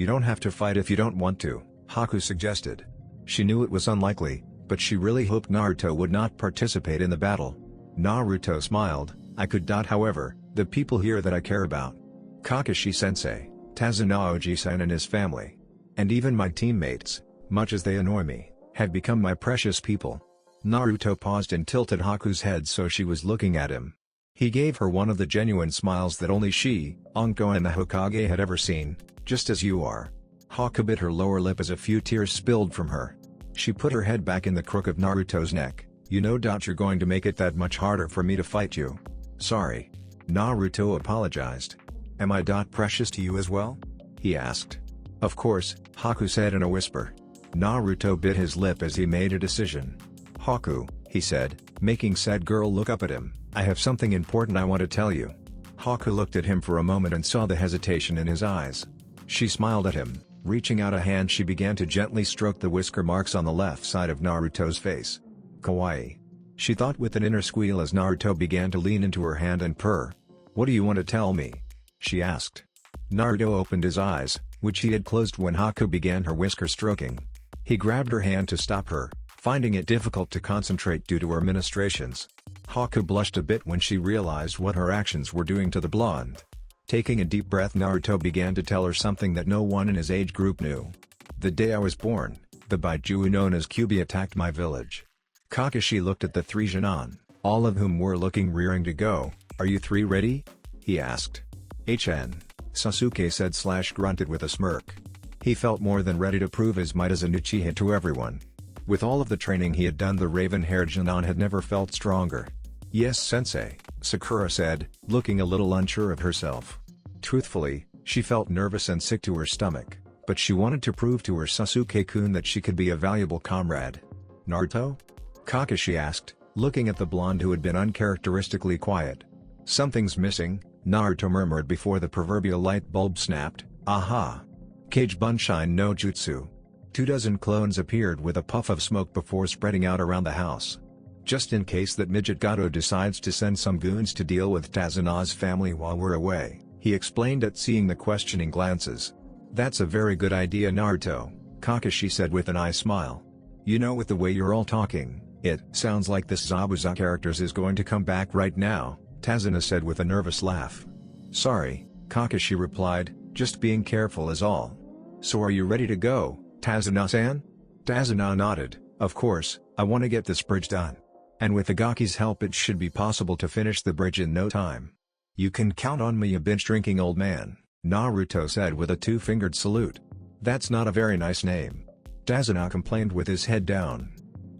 don't have to fight if you don't want to," Haku suggested. She knew it was unlikely, but she really hoped Naruto would not participate in the battle. Naruto smiled. "I could. However, the people here that I care about. Kakashi-sensei, Tazunao-ji-san and his family. And even my teammates, much as they annoy me, have become my precious people." Naruto paused and tilted Haku's head so she was looking at him. He gave her one of the genuine smiles that only she, Anko and the Hokage had ever seen. "Just as you are." Haku bit her lower lip as a few tears spilled from her. She put her head back in the crook of Naruto's neck. You're going to make it that much harder for me to fight you." "Sorry." Naruto apologized. "Am I precious to you as well?" he asked. "Of course," Haku said in a whisper. Naruto bit his lip as he made a decision. "Haku," he said, making said girl look up at him, "I have something important I want to tell you." Haku looked at him for a moment and saw the hesitation in his eyes. She smiled at him. Reaching out a hand, she began to gently stroke the whisker marks on the left side of Naruto's face. "Kawaii," she thought with an inner squeal as Naruto began to lean into her hand and purr. "What do you want to tell me?" she asked. Naruto opened his eyes, which he had closed when Haku began her whisker stroking. He grabbed her hand to stop her, finding it difficult to concentrate due to her ministrations. Haku blushed a bit when she realized what her actions were doing to the blonde. Taking a deep breath, Naruto began to tell her something that no one in his age group knew. "The day I was born, the Baijiu known as Kyubi attacked my village." Kakashi looked at the three Genin, all of whom were looking rearing to go. "Are you three ready?" he asked. "HN," Sasuke said / grunted with a smirk. He felt more than ready to prove his might as an Uchiha to everyone. With all of the training he had done, the raven-haired Genin had never felt stronger. "Yes, sensei," Sakura said, looking a little unsure of herself. Truthfully, she felt nervous and sick to her stomach, but she wanted to prove to her Sasuke-kun that she could be a valuable comrade. "Naruto?" Kakashi asked, looking at the blonde who had been uncharacteristically quiet. "Something's missing," Naruto murmured before the proverbial light bulb snapped. "Aha! Kage Bunshine no Jutsu." 24 clones appeared with a puff of smoke before spreading out around the house. "Just in case that midget Gato decides to send some goons to deal with Tazuna's family while we're away," he explained at seeing the questioning glances. "That's a very good idea, Naruto," Kakashi said with an eye smile. With the way you're all talking, it sounds like this Zabuza characters is going to come back right now," Tazuna said with a nervous laugh. "Sorry," Kakashi replied, "just being careful is all." "So are you ready to go, Tazuna-san?" Tazuna nodded. "Of course, I want to get this bridge done. And with the Gaki's help it should be possible to finish the bridge in no time." "You can count on me, you binge-drinking old man," Naruto said with a two-fingered salute. "That's not a very nice name," Tazuna complained with his head down.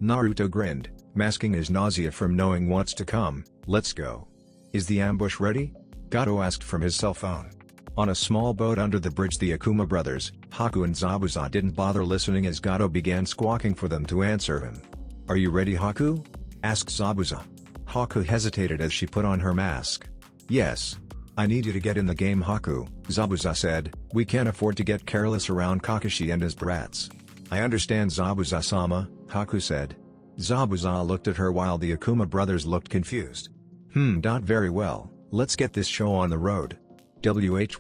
Naruto grinned, masking his nausea from knowing what's to come. "Let's go." "Is the ambush ready?" Gato asked from his cell phone. On a small boat under the bridge, the Akuma brothers, Haku and Zabuza didn't bother listening as Gato began squawking for them to answer him. "Are you ready, Haku?" asked Zabuza. Haku hesitated as she put on her mask. "Yes. I need you to get in the game, Haku," Zabuza said. "We can't afford to get careless around Kakashi and his brats." "I understand, Zabuza-sama," Haku said. Zabuza looked at her while the Akuma brothers looked confused. Very well, let's get this show on the road."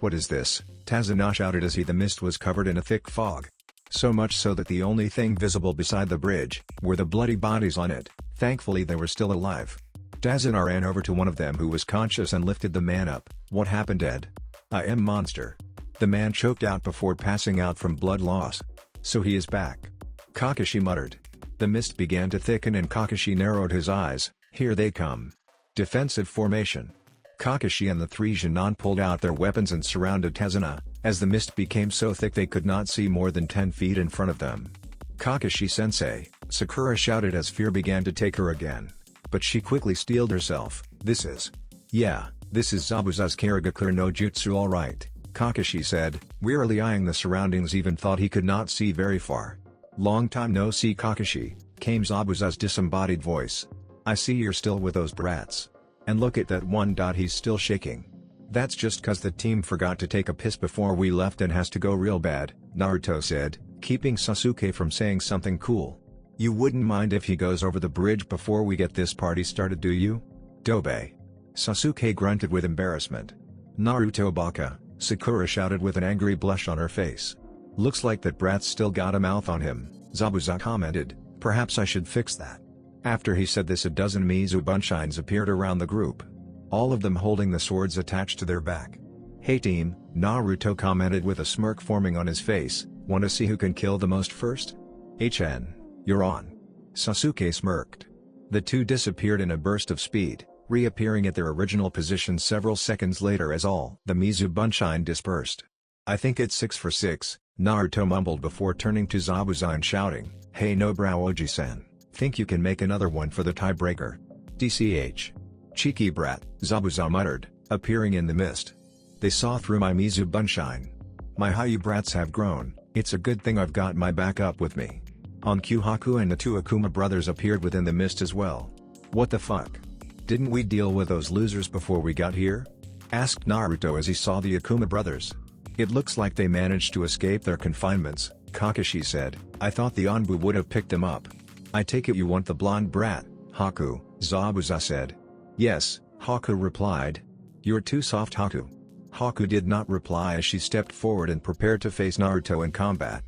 What is this?" Tazuna shouted as the mist was covered in a thick fog. So much so that the only thing visible beside the bridge were the bloody bodies on it. Thankfully they were still alive. Tazuna ran over to one of them who was conscious and lifted the man up. "What happened, Ed?" "I am monster." The man choked out before passing out from blood loss. So he is back. Kakashi muttered. The mist began to thicken and Kakashi narrowed his eyes. Here they come. Defensive formation. Kakashi and the three Genin pulled out their weapons and surrounded Tezuna, as the mist became so thick they could not see more than 10 feet in front of them. Kakashi-sensei, Sakura shouted as fear began to take her again. But she quickly steeled herself. This is Zabuza's Karigakure no Jutsu alright, Kakashi said, wearily eyeing the surroundings, even thought he could not see very far. Long time no see Kakashi, came Zabuza's disembodied voice. I see you're still with those brats. And look at that one. He's still shaking. That's just cause the team forgot to take a piss before we left and has to go real bad, Naruto said, keeping Sasuke from saying something cool. You wouldn't mind if he goes over the bridge before we get this party started, do you? Dobe. Sasuke grunted with embarrassment. Naruto baka, Sakura shouted with an angry blush on her face. Looks like that brat's still got a mouth on him, Zabuza commented, perhaps I should fix that. After he said this, a dozen Mizubunshines appeared around the group. All of them holding the swords attached to their back. Hey team, Naruto commented with a smirk forming on his face, wanna see who can kill the most first? HN, you're on. Sasuke smirked. The two disappeared in a burst of speed, reappearing at their original position several seconds later as all the Mizubunshine dispersed. I think it's 6 for 6, Naruto mumbled before turning to Zabuza and shouting, hey Nobrow Oji-san, think you can make another one for the tiebreaker? DCH. Cheeky brat, Zabuza muttered, appearing in the mist. They saw through my Mizubunshine. My Hayu brats have grown, it's a good thing I've got my backup with me. On cue, Haku and the two Akuma brothers appeared within the mist as well. What the fuck? Didn't we deal with those losers before we got here? Asked Naruto as he saw the Akuma brothers. It looks like they managed to escape their confinements, Kakashi said. I thought the Anbu would have picked them up. I take it you want the blonde brat, Haku, Zabuza said. Yes, Haku replied. You're too soft, Haku. Haku did not reply as she stepped forward and prepared to face Naruto in combat.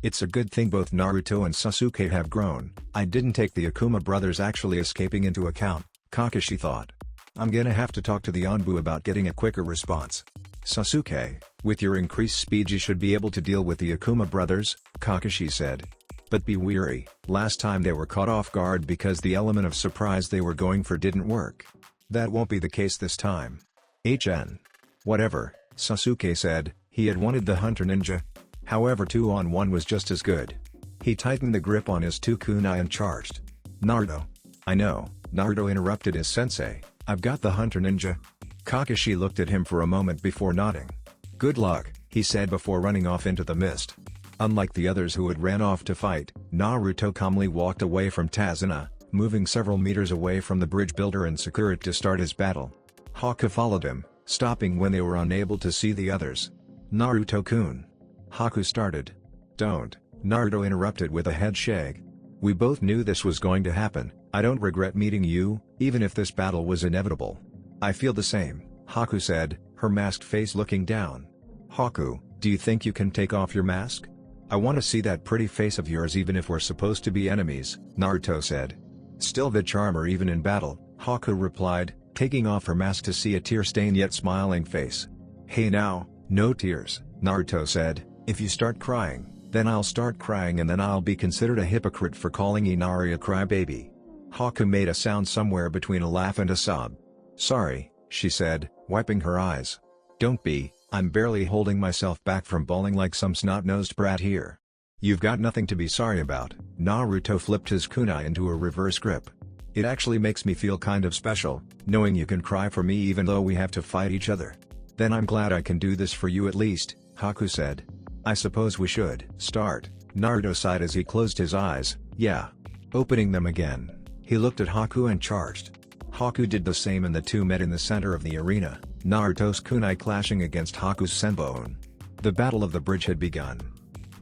It's a good thing both Naruto and Sasuke have grown. I didn't take the Akuma brothers actually escaping into account, Kakashi thought. I'm gonna have to talk to the Anbu about getting a quicker response. Sasuke, with your increased speed you should be able to deal with the Akuma brothers, Kakashi said. But be wary, last time they were caught off guard because the element of surprise they were going for didn't work. That won't be the case this time. HN. Whatever, Sasuke said, he had wanted the Hunter Ninja. However 2-on-1 was just as good. He tightened the grip on his two kunai and charged. Naruto. I know, Naruto interrupted his sensei, I've got the Hunter Ninja. Kakashi looked at him for a moment before nodding. Good luck, he said before running off into the mist. Unlike the others who had ran off to fight, Naruto calmly walked away from Tezuna, moving several meters away from the bridge builder and Sakura to start his battle. Haku followed him, stopping when they were unable to see the others. Naruto-kun. Haku started. Don't, Naruto interrupted with a head shake. We both knew this was going to happen. I don't regret meeting you, even if this battle was inevitable. I feel the same, Haku said, her masked face looking down. Haku, do you think you can take off your mask? I want to see that pretty face of yours even if we're supposed to be enemies, Naruto said. Still the charmer even in battle, Haku replied, taking off her mask to see a tear-stained yet smiling face. Hey now, no tears, Naruto said, if you start crying, then I'll start crying and then I'll be considered a hypocrite for calling Inari a crybaby. Haku made a sound somewhere between a laugh and a sob. Sorry, she said, wiping her eyes. Don't be, I'm barely holding myself back from bawling like some snot-nosed brat here. You've got nothing to be sorry about, Naruto flipped his kunai into a reverse grip. It actually makes me feel kind of special, knowing you can cry for me even though we have to fight each other. Then I'm glad I can do this for you at least, Haku said. I suppose we should start, Naruto sighed as he closed his eyes, yeah. Opening them again, he looked at Haku and charged. Haku did the same and the two met in the center of the arena, Naruto's kunai clashing against Haku's senbon. The battle of the bridge had begun.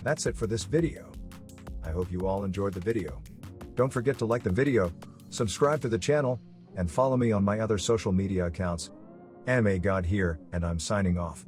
That's it for this video. I hope you all enjoyed the video. Don't forget to like the video, subscribe to the channel, and follow me on my other social media accounts. Anime God here, and I'm signing off.